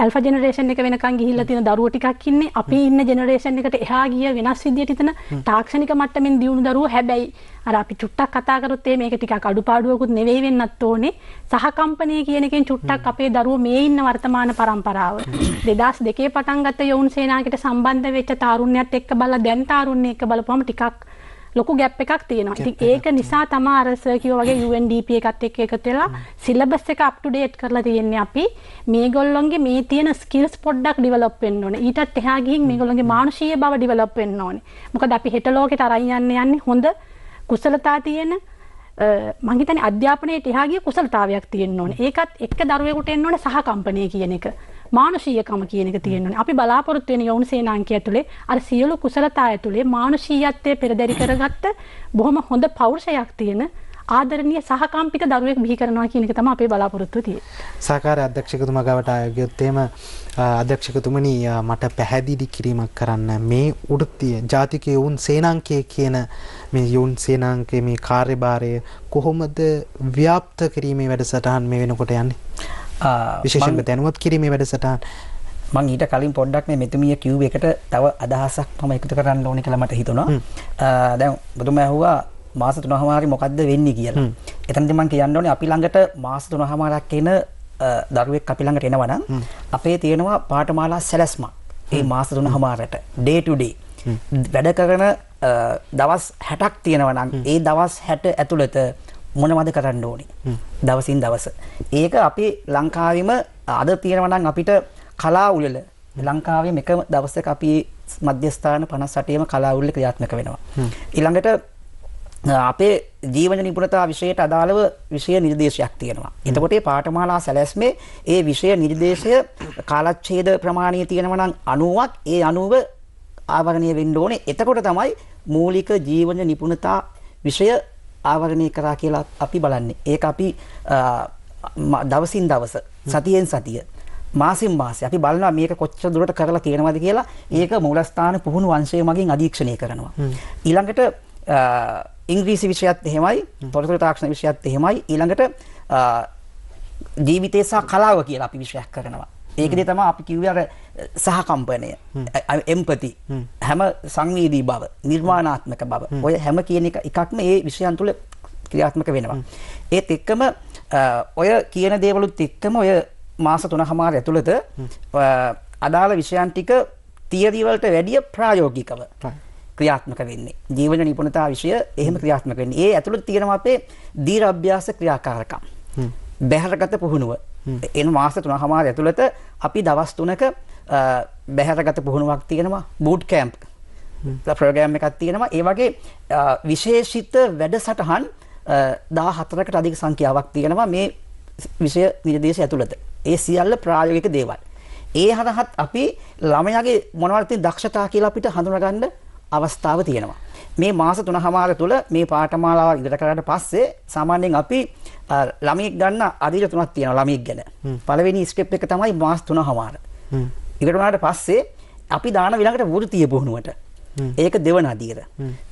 ඇල්ෆා ජෙනරේෂන් එක වෙනකන් ගිහිල්ලා තියෙන දරුවෝ ටිකක් ඉන්නේ. අපි ඉන්න ජෙනරේෂන් එකට එහා ගිය වෙනස් විදියට හිතන තාක්ෂණික මට්ටමින් දියුණු දරුවෝ. හැබැයි අර අපි චුට්ටක් කතා කරොත් මේක ටිකක් අඩුපාඩුවකුත් නෙවෙයි වෙන්නත් ඕනේ. සහකම්පනය කියන එකෙන් චුට්ටක් අපේ දරුවෝ මේ ඉන්න වර්තමාන පරම්පරාව 2002 පටන් ගත්ත යොවුන් සේනාංකයට සම්බන්ධ වෙච්ච තාරුණ්‍යයත් එක්ක බලලා දැන් තාරුණ්‍ය එක්ක බලපුවම ටිකක් ලොකු ගැප් එකක් තියෙනවා. ඉතින් ඒක නිසා තමයි අර සර් කිව්වා වගේ UNDP එකත් එක්ක එකතු වෙලා සිලබස් එක අප් ටු ඩේට් කරලා තියෙන්නේ අපි. මේගොල්ලොන්ගේ මේ තියෙන ස්කිල්ස් පොඩ්ඩක් ඩෙවලොප් වෙන්න ඕනේ. ඊටත් එහා ගිහින් මේගොල්ලොන්ගේ මානුෂීය බව ඩෙවලොප් වෙන්න ඕනේ. මොකද අපි හෙට ලෝකෙට අරන් යන්නේ හොඳ කුසලතා තියෙන මං හිතන්නේ අධ්‍යාපනයේට එහා ගිය කුසලතාවයක් තියෙන්න ඕනේ. ඒකත් එක්ක දරුවෙකුට එන්න ඕනේ සහකම්පනය කියන එක. මානුෂීයකම කියන එක තියෙන්න ඕනේ. අපි බලාපොරොත්තු වෙන යෞන සේනාංකය ඇතුලේ අර සියලු කුසලතා ඇතුලේ මානුෂීයත්වයේ පෙරදරි කරගත්ත බොහොම හොඳ පෞරුෂයක් තියෙන ආදරණීය සහකම්පිත දරුවෙක් බිහි කරනවා කියන එක තමයි අපේ බලාපොරොත්තුව තියෙන්නේ. සහකාර අධ්‍යක්ෂකතුමා ගාවට ආයෝගියොත් එහෙම අධ්‍යක්ෂකතුමනි මට පැහැදිලි කිරීමක් කරන්න මේ වෘත්තීය ජාතික යෞන් සේනාංකය කියන මේ යෞන් සේනාංකයේ මේ කාර්යභාරය කොහොමද ව්‍යාප්ත කිරීමේ වැඩසටහන් මේ වෙනකොට යන්නේ? විශේෂයෙන්ම දැනුවත් කිරීමේ වැඩසටහන්. මම ඊට කලින් පොඩ්ඩක් මේ මෙතුමිය කිව් එකට තව අදහසක් මම එකතු කරන්න ඕනේ කියලා මට හිතුණා. දැන් ඔබතුමා ඇහුවා මාස 3මාරි මොකද්ද වෙන්නේ කියලා. එතනදී මම කියන්න ඕනේ අපි ළඟට මාස 3මාරක් එන දරුවෙක් අපි ළඟට එනවා නම් අපේ තියෙනවා පාඨමාලා සැලැස්මක්. මේ මාස 3මාරට day to day වැඩ කරන දවස් 60ක් තියෙනවා නම් ඒ දවස් 60 ඇතුළත මොනවද කරන්න ඕනේ? දවසින් දවස. ඒක අපි ලංකාවෙම අද තියෙනවා නම් අපිට කලා උළෙල ලංකාවේ එකම දවසක අපි මධ්‍යස්ථාන 58ම කලා උළෙල ක්‍රියාත්මක වෙනවා. ඊළඟට අපේ ජීවන නිපුණතා විෂයට අදාළව විෂය නිර්දේශයක් තියෙනවා. එතකොට මේ පාඨමාලා සැලැස්මේ ඒ විෂය නිර්දේශය කාලච්ඡේද ප්‍රමාණීය තියෙනවා නම් 90ක් ඒ 90 ආවරණය වෙන්න ඕනේ. එතකොට තමයි මූලික ජීවන නිපුණතා විෂය ආවරණය කරා කියලා අපි බලන්නේ. ඒක අපි දවසින් දවස සතියෙන් සතිය මාසින් මාසෙ අපි බලනවා මේක කොච්චර දුරට කරලා තියෙනවද කියලා. ඒක මූලස්ථාන පුහුණු වංශය මගින් අධීක්ෂණය කරනවා. ඊළඟට ඉංග්‍රීසි විෂයත් එහෙමයි, තොරතුරු තාක්ෂණ විෂයත් එහෙමයි. ඊළඟට ජීවිතය සහ කලාව කියලා අපි විෂයක් කරනවා. ඒකදී තමයි අපි කිව්වේ අර සහකම්පනය, එම්පති, හැම සංවේදී බව, නිර්මාණාත්මක බව. ඔය හැම කියන එකක්ම ඒ විෂයන් තුල ක්‍රියාත්මක වෙනවා. ඒත් එක්කම ඔය කියන දේවලුත් එක්කම ඔය මාස 3මාර ඇතුළත අදාළ විෂයන් ටික තියරි වලට වැඩිය ප්‍රායෝගිකව ක්‍රියාත්මක වෙන්නේ. ජීවන නිපුණතා විෂය එහෙම ක්‍රියාත්මක වෙන්නේ. ඒ ඇතුළත තියෙනවා අපේ දීර්ඝ අභ්‍යාස ක්‍රියාකාරකම්. බැහැරගත පුහුණුව. එන මාස 3මාර ඇතුළත අපි දවස් 3ක බැහැරගත පුහුණුවක් තියෙනවා. බූට් කැම්ප් ප්‍රෝග්‍රෑම් එකක් තියෙනවා. ඒ වගේ විශේෂිත වැඩසටහන් 14කට අධික සංඛ්‍යාවක් තියෙනවා මේ විෂය නිර්දේශය ඇතුළත. ඒ සියල්ල ප්‍රායෝගික දේවල්. ඒ හරහත් අපි ළමයාගේ මොනවද තියෙන දක්ෂතා කියලා අපිට හඳුනගන්න අවස්ථාව තියෙනවා. මේ මාස 3මාර තුළ මේ පාඨමාලාව ඉදිරියට කරාට පස්සේ සාමාන්‍යයෙන් අපි ළමයෙක් ගන්න අදිට 3ක් තියෙනවා ළමයෙක් ගැන. පළවෙනි ස්ටෙප් එක තමයි මාස 3මාර. ඉකට වුණාට පස්සේ අපි දාන ඊළඟට වෘත්තීය පුහුණුවට. ඒක දෙවන අදියර.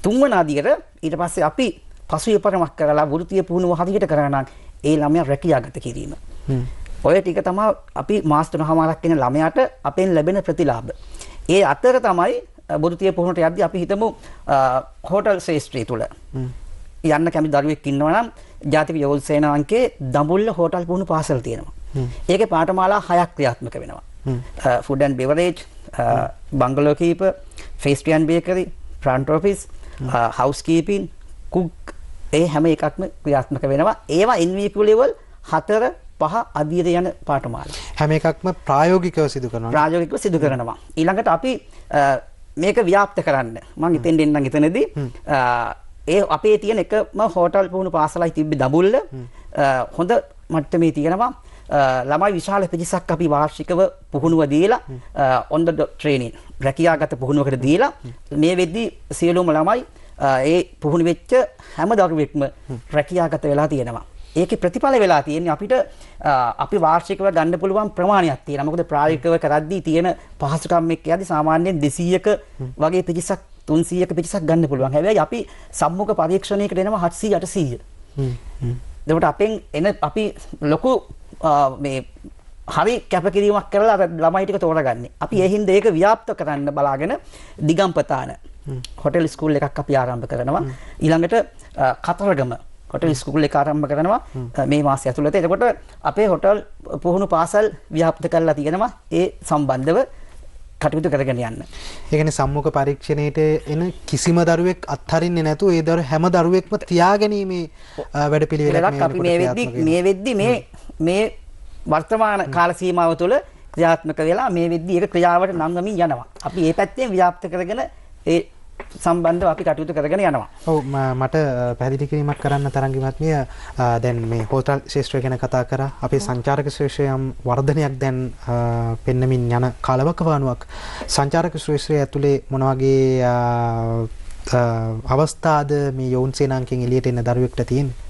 තුන්වන අදියර ඊට පස්සේ අපි පසුවිපරමක් කරලා වෘත්තීය පුහුණුව හදිහට කරනවා ඒ ළමයා රැකියාගත කිරීම. ඔය ටික තමයි අපි මාස 3මාරක් ඉන්න ළමයාට අපෙන් ලැබෙන ප්‍රතිලාභ. ඒ අතර තමයි වෘත්තීය පුහුණුවට යද්දී අපි හිතමු හෝටල් ශාස්ත්‍රය තුල යන්න කැමති දරුවෙක් ඉන්නවා නම් ජාතික යෞන් සේනාංකයේ දඹුල්ල හෝටල් පුහුණු පාසල් තියෙනවා. ඒකේ පාඨමාලා 6ක් ක්‍රියාත්මක වෙනවා. Food and beverage, bungalow keeper, pastry and bakery, front office, housekeeping, cook ඒ හැම එකක්ම ක්‍රියාත්මක වෙනවා. ඒවා NVQ level 4 5 අධීර යන පාඨමාලා. හැම එකක්ම ප්‍රායෝගිකව සිදු කරනවා. ප්‍රායෝගිකව සිදු කරනවා. ඊළඟට අපි මේක ව්‍යාප්ත කරන්න මම හිතෙන් දෙන්නම් එතනදී ඒ අපේ තියෙන එකම හෝටල් පුහුණු පාසලයි තිබ්බේ දඹුල්ල හොඳ මට්ටමේ තියෙනවා. ළමයි විශාල පිරිසක් අපි වාර්ෂිකව පුහුණුව දීලා on the training රැකියාගත පුහුණුවකට දීලා මේ වෙද්දී සියලුම ළමයි ඒ පුහුණු වෙච්ච හැම දරුවෙක්ම රැකියාගත වෙලා තියෙනවා. ඒකේ ප්‍රතිඵල වෙලා තියෙන්නේ අපිට අපි වාර්ෂිකව ගන්න පුළුවන් ප්‍රමාණයක් තියෙනවා. මොකද ප්‍රායෝගිකව කරද්දී තියෙන පහසුකම් එක්ක යද්දී සාමාන්‍යයෙන් 200ක වගේ පිරිසක් 300ක පිරිසක් ගන්න පුළුවන්. හැබැයි අපි සම්මුඛ පරීක්ෂණයකට එනවා 700 800. එතකොට අපෙන් එන අපි ලොකු මේ හරි කැපකිරීමක් කරලා ළමයි ටික තෝරගන්නේ. අපි ඒ හින්දා ඒක ව්‍යාප්ත කරන්න බලාගෙන දිගම්පතාන හොටෙල් ස්කූල් එකක් අපි ආරම්භ කරනවා. ඊළඟට කතරගම හොටෙල් ස්කූල් එක ආරම්භ කරනවා මේ මාසය ඇතුළත. එතකොට අපේ හොටල් පුහුණු පාසල් ව්‍යාප්ත කරලා තියෙනවා ඒ සම්බන්ධව කටයුතු කරගෙන යන්න. ඒ කියන්නේ සම්මුඛ පරීක්ෂණයට එන කිසිම දරුවෙක් අත්හරින්නේ නැතුව ඒ හැම දරුවෙක්ම තියාගැනීමේ වැඩපිළිවෙලක් මේ වෙද්දි මේ වර්තමාන කාල සීමාව තුළ ක්‍රියාත්මක වෙලා මේ වෙද්දි ඒක ක්‍රියාවට නංගමින් යනවා. අපි මේ පැත්තෙන් ව්‍යාප්ත කරගෙන ඒ සම්බන්ධව අපි කටයුතු කරගෙන යනවා. ඔව් මට පැහැදිලි කිරීමක් කරන්න තරංගි මහත්මිය දැන් මේ හෝටල් ශාස්ත්‍රය ගැන කතා කරා. අපේ සංචාරක ශාස්ත්‍රයේ යම් වර්ධනයක් දැන් පෙන්නමින් යන කාලවකවානුවක් සංචාරක ශාස්ත්‍රය ඇතුලේ මොන වගේ අවස්ථාද මේ යෝන් සේනාංකෙන් එළියට එන දරුවෙක්ට තියෙන්නේ?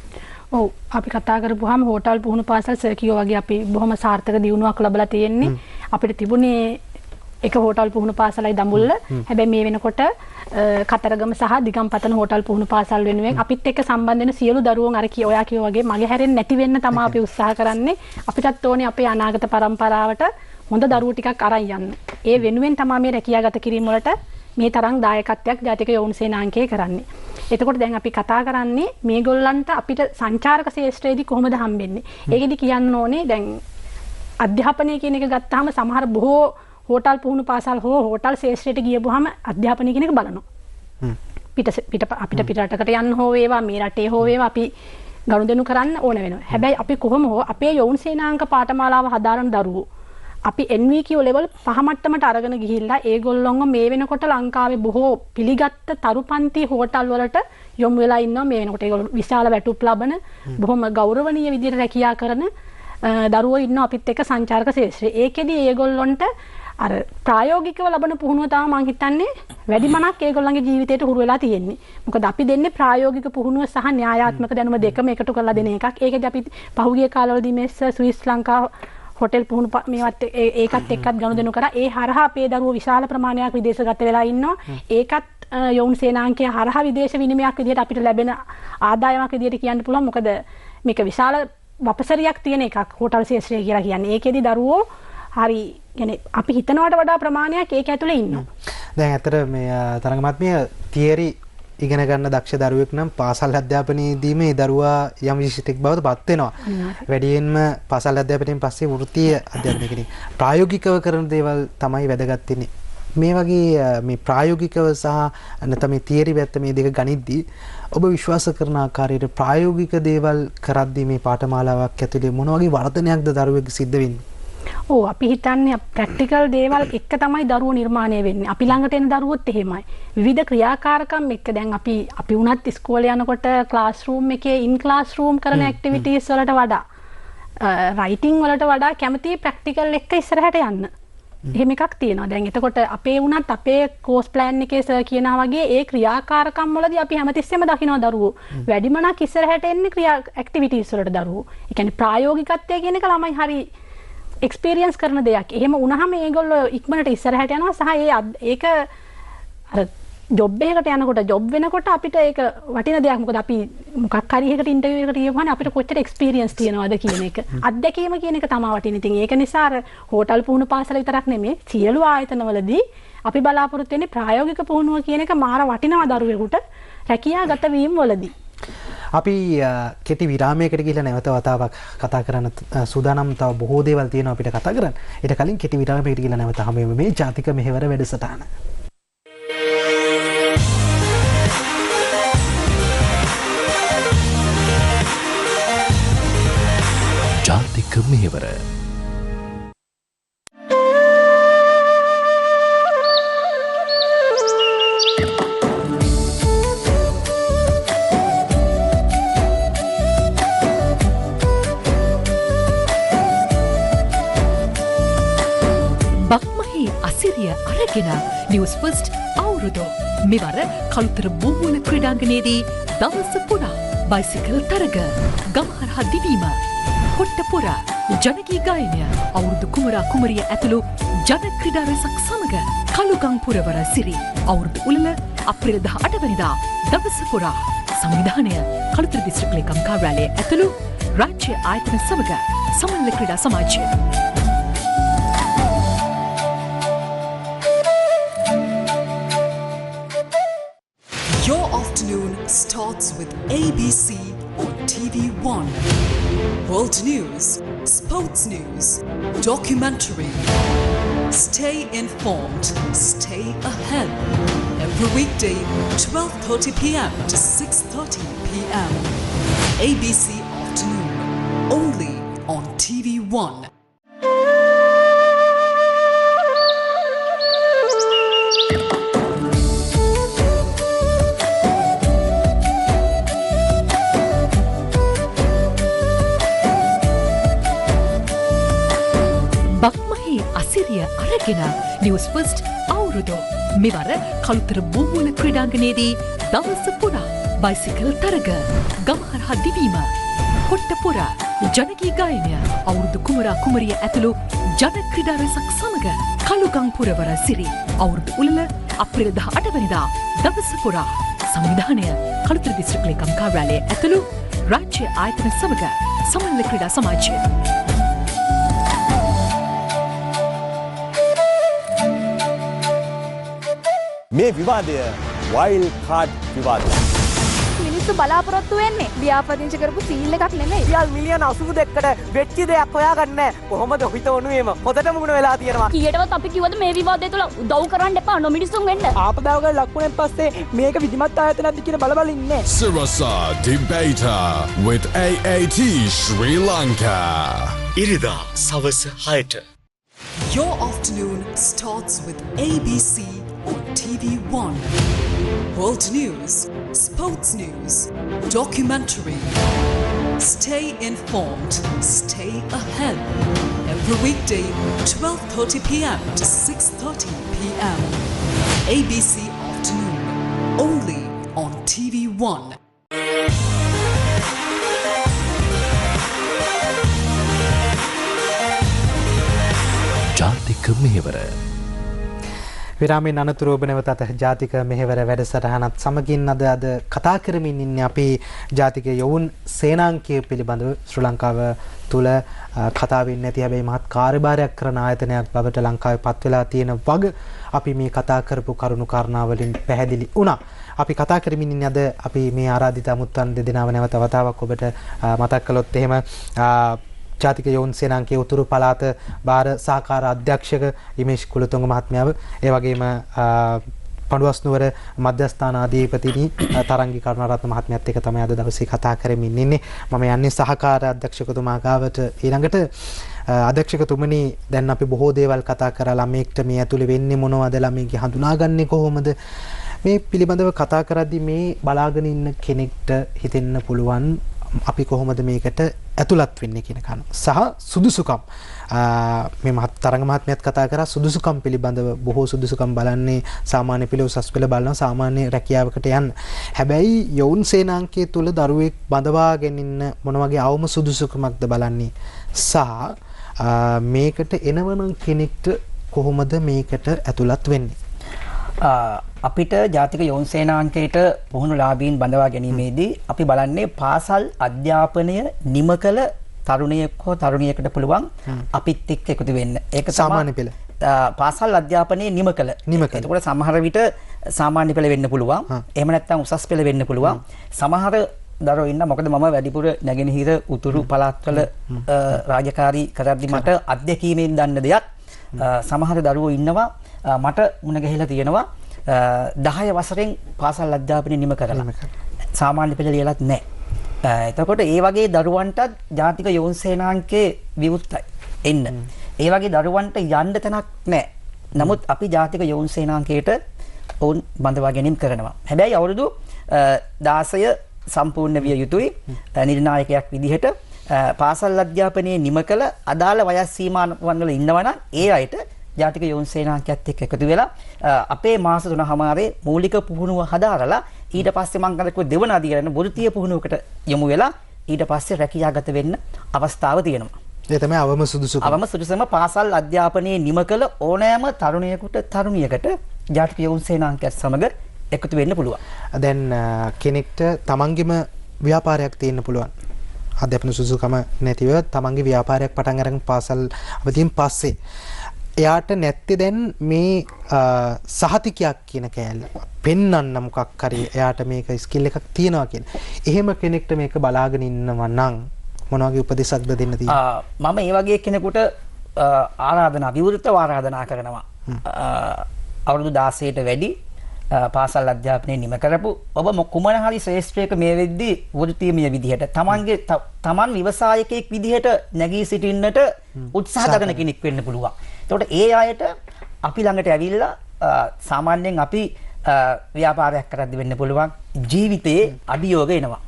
ඔව් අපි කතා කරපුවාම හෝටල් පුහුණු පාසල් සර්කියෝ වගේ අපි බොහොම සාර්ථක දියුණුවක් ලැබලා තියෙන්නේ. අපිට තිබුණේ එක හෝටල් පුහුණු පාසලයි දඹුල්ල. හැබැයි මේ වෙනකොට කතරගම සහ දිගම්පතන හෝටල් පුහුණු පාසල් වෙනුවෙන් අපිත් එක්ක සම්බන්ධ වෙන සියලු දරුවෝන් අර ඔයා කියෝ වගේ මගේ හැරෙන්නේ නැති වෙන්න තමයි අපි උත්සාහ කරන්නේ. අපිටත් ඕනේ අපේ අනාගත පරම්පරාවට හොඳ දරුවෝ ටිකක් අරන් යන්න. ඒ වෙනුවෙන් තමයි මේ රැකියාගත කිරීම වලට මේ තරම් දායකත්වයක් ජාතික යෝන් සේනාංකයේ කරන්නේ. එතකොට දැන් අපි කතා කරන්නේ මේගොල්ලන්ට අපිට සංචාරක ශාස්ත්‍රයේදී කොහොමද හම්බෙන්නේ? ඒකෙදි කියන්න ඕනේ දැන් අධ්‍යාපනය කියන එක ගත්තාම සමහර බොහෝ හෝටල් පුහුණු පාසල් හෝ හෝටල් ශාස්ත්‍රයට ගියපුවාම අධ්‍යාපනය කියන එක බලනවා. අපිට පිටරටකට යන්න හෝ වේවා මේ රටේ හෝ වේවා අපි ගනුදෙනු කරන්න ඕන වෙනවා. හැබැයි අපි කොහොම හෝ අපේ යෝන් සේනාංක පාඨමාලාව හදාරන දරුවෝ අපි NVQ level 5 මට්ටමට අරගෙන ගිහිල්ලා ඒගොල්ලොන්ව මේ වෙනකොට ලංකාවේ බොහෝ පිළිගත් තරුපන්ති හෝටල් වලට යොමු වෙලා ඉන්නවා. මේ වෙනකොට ඒගොල්ලෝ විශාල වැටුප් ලබන බොහොම ගෞරවනීය විදිහට රැකියා කරන දරුවෝ ඉන්නවා අපිත් එක්ක සංචාරක ශාස්ත්‍රයේ. ඒකෙදි ඒගොල්ලොන්ට අර ප්‍රායෝගිකව ලබන පුහුණුව තමයි මම හිතන්නේ වැඩිමනක් ඒගොල්ලන්ගේ ජීවිතේට හුරු වෙලා තියෙන්නේ. මොකද අපි දෙන්නේ ප්‍රායෝගික පුහුණුව සහ න්‍යායාත්මක දැනුම දෙකම එකතු කරලා දෙන එකක්. ඒකෙදි අපි පහුගිය කාලවලදී මේ ස්විස් ලංකා හොටෙල් පුහුණු මේවත් ඒකත් එක්කත් ගනුදෙනු කරා. ඒ හරහා අපේ දරුවෝ විශාල ප්‍රමාණයක් විදේශගත වෙලා ඉන්නවා. ඒකත් යෝන් සේනාංකය හරහා විදේශ විනිමයක් විදිහට අපිට ලැබෙන ආදායමක් විදිහට කියන්න පුළුවන්. මොකද මේක විශාල වපසරියක් තියෙන එකක් හෝටල් ශාස්ත්‍රය කියලා කියන්නේ. ඒකෙදි දරුවෝ හරි يعني අපි හිතනවට වඩා ප්‍රමාණයක් ඒක ඇතුලේ ඉන්නවා. දැන් ඇත්තට මේ තරංග මහත්මිය තියරි ඉගෙන ගන්න දක්ෂ දරුවෙක් නම් පාසල් අධ්‍යාපනයේදී මේ දරුවා යම් විශිෂ්ටයක් බවට පත් වෙනවා. වැඩියෙන්ම පාසල් අධ්‍යාපනයෙන් පස්සේ වෘත්තීය අධ්‍යාපනයකින් ප්‍රායෝගිකව කරන දේවල් තමයි වැදගත් වෙන්නේ. මේ වගේ මේ ප්‍රායෝගිකව සහ නැත්නම් මේ තියරි පැත්ත මේ දෙක ගනිද්දී ඔබ විශ්වාස කරන ආකාරයට ප්‍රායෝගික දේවල් කරද්දී මේ පාඨමාලාවක් ඇතුලේ මොන වගේ වර්ධනයක්ද දරුවෙක් සිද්ධ වෙන්නේ? ඔව් අපි හිතන්නේ ප්‍රැක්ටිකල් දේවල් එක්ක තමයි දරුවෝ නිර්මාණය වෙන්නේ. අපි ළඟට එන දරුවොත් එහෙමයි. විවිධ ක්‍රියාකාරකම් එක්ක දැන් අපි වුණත් ඉස්කෝලේ යනකොට ක්ලාස් රූම් එකේ ඉන් ක්ලාස් රූම් කරන ඇක්ටිවිටීස් වලට වඩා රයිටින් වලට වඩා කැමති ප්‍රැක්ටිකල් එක්ක ඉස්සරහට යන්න. එහෙම එකක් තියෙනවා. දැන් එතකොට අපේ වුණත් අපේ කෝස් ප්ලෑන් එකේ සර් කියනා වගේ ඒ ක්‍රියාකාරකම් වලදී අපි හැමතිස්සෙම දකිනවා දරුවෝ. වැඩිමනක් ඉස්සරහට එන්නේ ඇක්ටිවිටීස් වලට දරුවෝ. ඒ කියන්නේ ප්‍රායෝගිකත්වය කියන එක ළමයි හරි එක්ස්පීරියන්ස් කරන දෙයක්. එහෙම වුණාම ඒගොල්ලෝ ඉක්මනට ඉස්සරහට යනවා සහ ඒක අර ජොබ් එකකට යනකොට ජොබ් වෙනකොට අපිට ඒක වටින දෙයක්. මොකද අපි මොකක් හරි එකකට ඉන්ටර්විව් එකකට ගියපුවාම අපිට කොච්චර එක්ස්පීරියන්ස් තියනවද කියන එක. අත්දැකීම කියන එක තමයි වටින. ඉතින් ඒක නිසා අර හෝටල් පුහුණු පාසල විතරක් නෙමෙයි සියලු ආයතනවලදී අපි බලාපොරොත්තු වෙන්නේ ප්‍රායෝගික පුහුණුව කියන එක මාර වටිනවා දරුවෙකුට රැකියාගත වීම වලදී. අපි කෙටි විරාමයකට ගිහිල්ලා නැවත වතාවක් කතා කරන්න සූදානම්. තව බොහෝ දේවල් තියෙනවා අපිට කතා කරන්න. ඊට කලින් කෙටි විරාමයකට ගිහිල්ලා නැවත හමුවෙමු මේ ජාතික මෙහෙවර වැඩසටහන. ජාතික මෙහෙවර අසිරිය අරගෙන නිවුස් ෆස්ට් අවුරුදු මෙවර කළුතර බෝමුල ක්‍රීඩාංගණයේදී දවස පුරා බයිසිකල් තරග ගමහරහා දිවීම කොට්ටපොර ජනගී ගායනය අවුරුදු කුමරා කුමරිය ඇතුළු ජන ක්‍රීඩා රැසක් සමග කළුගම් පුරවර සිරි අවුරුදු උළෙල අප්‍රේල් 18 වෙනිදා දවස පුරා සංවිධානය කළුතර දිස්ත්‍රික් ලේකම් කාර්යාලය ඇතුළු රාජ්‍ය ආයතන සමග සමනල ක්‍රීඩා සමාජය. Your afternoon starts with ABC on TV1. World news, sports news, documentary, Stay informed. Stay ahead. Every weekday, 12:30 p.m. to 6:30 p.m. ABC Afternoon. Only on TV1. බක්මහි අසිරිය අරගෙන නිවස් ෆස්ට් අවුරුදු මෙවර කළුතර බූවල ක්‍රීඩාංගණයේදී දවස පුරා බයිසිකල් තරග ගමහරහා දිවීම කොට්ටපොර ජනගී ගායනය අවුරුදු කුමරා කුමරිය ඇතුළු ජන ක්‍රීඩා රැසක් සමග කළුගම් පුරවර සිරි අවුරුදු උළෙල අප්‍රේල් 18 වෙනිදා දවස පුරා සංවිධානය කළුතර දිස්ත්‍රික් ලේකම් කාර්යාලය ඇතුළු රාජ්‍ය ආයතන සමග සමනල ක්‍රීඩා සමාජය මේ විවාදය වයිල් කාඩ් විවාදය. මිනිස්සු බලාපොරොත්තු වෙන්නේ ව්‍යාපදිංචි කරපු සීල් එකක් නෙමෙයි. රියල් මිලියන 82කට වෙච්ච දෙයක් හොයාගන්න කොහොමද හිතවනුවේම හොදටම මුණ වෙලා තියෙනවා. කීයටවත් අපි කිව්වද මේ විවාදය තුළ උදව් කරන්න එපා නොමිනිසුන් වෙන්න. ආපදාවක ලක්ුණෙන් පස්සේ මේක විධිමත් ආයතනයක්ද කියලා බල ඉන්නේ. Sirasa Debater with AAT Sri Lanka. ඉරිදා සවස 6ට. Your afternoon starts with ABC on TV1. World news, sports news, documentary. Stay informed. Stay ahead. Every weekday, 12:30 p.m. to 6:30 p.m. ABC Afternoon. Only on TV1. ජාතික මෙහෙවර විරාමයෙන් අනතුරු ඔබ නැවතත් ජාතික මෙහෙවර වැඩසටහනත් සමගින් අද කතා කරමින් ඉන්නේ අපි ජාතික යොවුන් සේනාංකය පිළිබඳව ශ්‍රී ලංකාව තුල කතා වෙන්නේ නැති හැබැයි මහත් කාර්යභාරයක් කරන ආයතනයක් බවට ලංකාවේ පත් වෙලා තියෙන වග අපි මේ කතා කරපු කරුණු කාරණා වලින් පැහැදිලි වුණා. අපි කතා කරමින් ඉන්නේ අද අපි මේ ආරාධිත අමුත්තන් දෙදෙනාව නැවත වතාවක් ඔබට මතක් කළොත් එහෙම ජාතික යොවුන් සේනාංකයේ උතුරු පළාත භාර සහකාර අධ්‍යක්ෂක ඉමේෂ් කුලතුංග මහත්මයාව ඒ වගේම පඬුවස්නුවර මධ්‍යස්ථාන අධිපතිනි තරංගි කරුණාරත්න මහත්මයාත් එක්ක තමයි අද දවසේ කතා කරමින් ඉන්නේ. මම යන්නේ සහකාර අධ්‍යක්ෂකතුමා ගාවට ඊළඟට අධ්‍යක්ෂකතුමනි දැන් අපි බොහෝ දේවල් කතා කරලා ළමෙක්ට මේ ඇතුලේ වෙන්නේ මොනවද ළමෙක්ගේ හඳුනාගන්නේ කොහොමද මේ පිළිබඳව කතා කරද්දී මේ බලාගෙන ඉන්න කෙනෙක්ට හිතෙන්න පුළුවන් අපි කොහොමද මේකට ඇතුළත් වෙන්නේ කියන කරුණ සහ සුදුසුකම් මේ තරංග මහත්මයාත් කතා කරා සුදුසුකම් පිළිබඳව බොහෝ සුදුසුකම් බලන්නේ සාමාන්‍ය පෙළ උසස් පෙළ බලනවා සාමාන්‍ය රැකියාවකට යන්න. හැබැයි යොවුන් සේනාංකයේ තුල දරුවෙක් බඳවාගෙන ඉන්න මොන වගේ අවම සුදුසුකමක්ද බලන්නේ සහ මේකට එනවනම් කෙනෙක්ට කොහොමද මේකට ඇතුළත් වෙන්නේ? අපිට ජාතික යොවුන් සේනාංකයට පුහුණු ලාභීන් බඳවා ගැනීමේදී අපි බලන්නේ පාසල් අධ්‍යාපනය නිම කළ තරුණයෙක් හෝ තරුණියකට පුළුවන් අපිත් එක්ක එකතු වෙන්න. ඒක සාමාන්‍ය පෙළ. පාසල් අධ්‍යාපනයේ නිම කළ. එතකොට සමහර විට සාමාන්‍ය පෙළ වෙන්න පුළුවන්. එහෙම නැත්නම් උසස් පෙළ වෙන්න පුළුවන්. සමහර දරුවෝ ඉන්න මොකද මම වැඩිපුර නැගෙනහිර උතුරු පළාත්වල රාජකාරී කරද්දි මට අධ්‍යක්ීමෙන් දන්න දෙයක් සමහර දරුවෝ ඉන්නවා මට මුණ ගැහිලා තියෙනවා 10 වසරෙන් පාසල් අධ්‍යාපනය නිම කරලා සාමාන්‍ය පෙළ ලියලත් නැහැ. එතකොට ඒ වගේ දරුවන්ටත් ජාතික යොවුන් සේනාංකයේ විවුර්තයි එන්න. ඒ වගේ දරුවන්ට යන්න තැනක් නැහැ. නමුත් අපි ජාතික යොවුන් සේනාංකයට ඔවුන් බඳවා ගැනීම කරනවා. හැබැයි අවුරුදු 16 සම්පූර්ණ විය යුතුයි නිර්ණායකයක් විදිහට පාසල් අධ්‍යාපනයේ නිම කළ අදාළ වයස් සීමාවන් වල ඉන්නවනම් ඒ අයට ජාතික යොවුන් සේනාංකයත් එක්ක එකතු වෙලා අපේ මාස 3මාරේ මූලික පුහුණුව හදාරලා ඊට පස්සේ මම කරේ දෙවන අධිකරණ වෘත්තීය පුහුණුවකට යොමු වෙලා ඊට පස්සේ රැකියාගත වෙන්න අවස්ථාව තියෙනවා. ඒ තමයි අවම සුදුසුකම. අවම සුදුසුකම පාසල් අධ්‍යාපනයේ නිම කළ ඕනෑම තරුණියෙකුට තරුණියකට ජාතික යොවුන් සේනාංකයත් සමග එකතු වෙන්න පුළුවන්. දැන් කෙනෙක්ට තමන්ගේම ව්‍යාපාරයක් තියෙන්න පුළුවන්. අධ්‍යාපන සුදුසුකම නැතිව තමන්ගේ ව්‍යාපාරයක් පටන් අරගෙන පාසල් අවදීන් පස්සේ එයාට නැත්තේ දැන් මේ සහතිකයක් කියන කෑල්ල පෙන්වන්න මොකක් හරි එයාට මේක ස්කිල් එකක් තියෙනවා කියන. එහෙම කෙනෙක්ට මේක බලාගෙන ඉන්නවා නම් මොන වගේ උපදේශක්ද දෙන්න තියෙන්නේ? මම මේ වගේ කෙනෙකුට ආරාධනා විවෘතව ආරාධනා කරනවා. අවුරුදු 16ට වැඩි පාසල් අධ්‍යාපනය නිම කරපු ඔබ කුමන හරි ශ්‍රේෂ්ඨයක මේ වෙද්දී වෘත්තීය විදිහට තමන් ව්‍යවසායකයෙක් විදිහට නැගී සිටින්නට උත්සාහ දරන කෙනෙක් වෙන්න පුළුවන්. එතකොට ඒ අයට අපි ළඟට ඇවිල්ලා සාමාන්‍යයෙන් අපි ව්‍යාපාරයක් කරද්දී වෙන්න පුළුවන් ජීවිතයේ අභියෝග එනවා.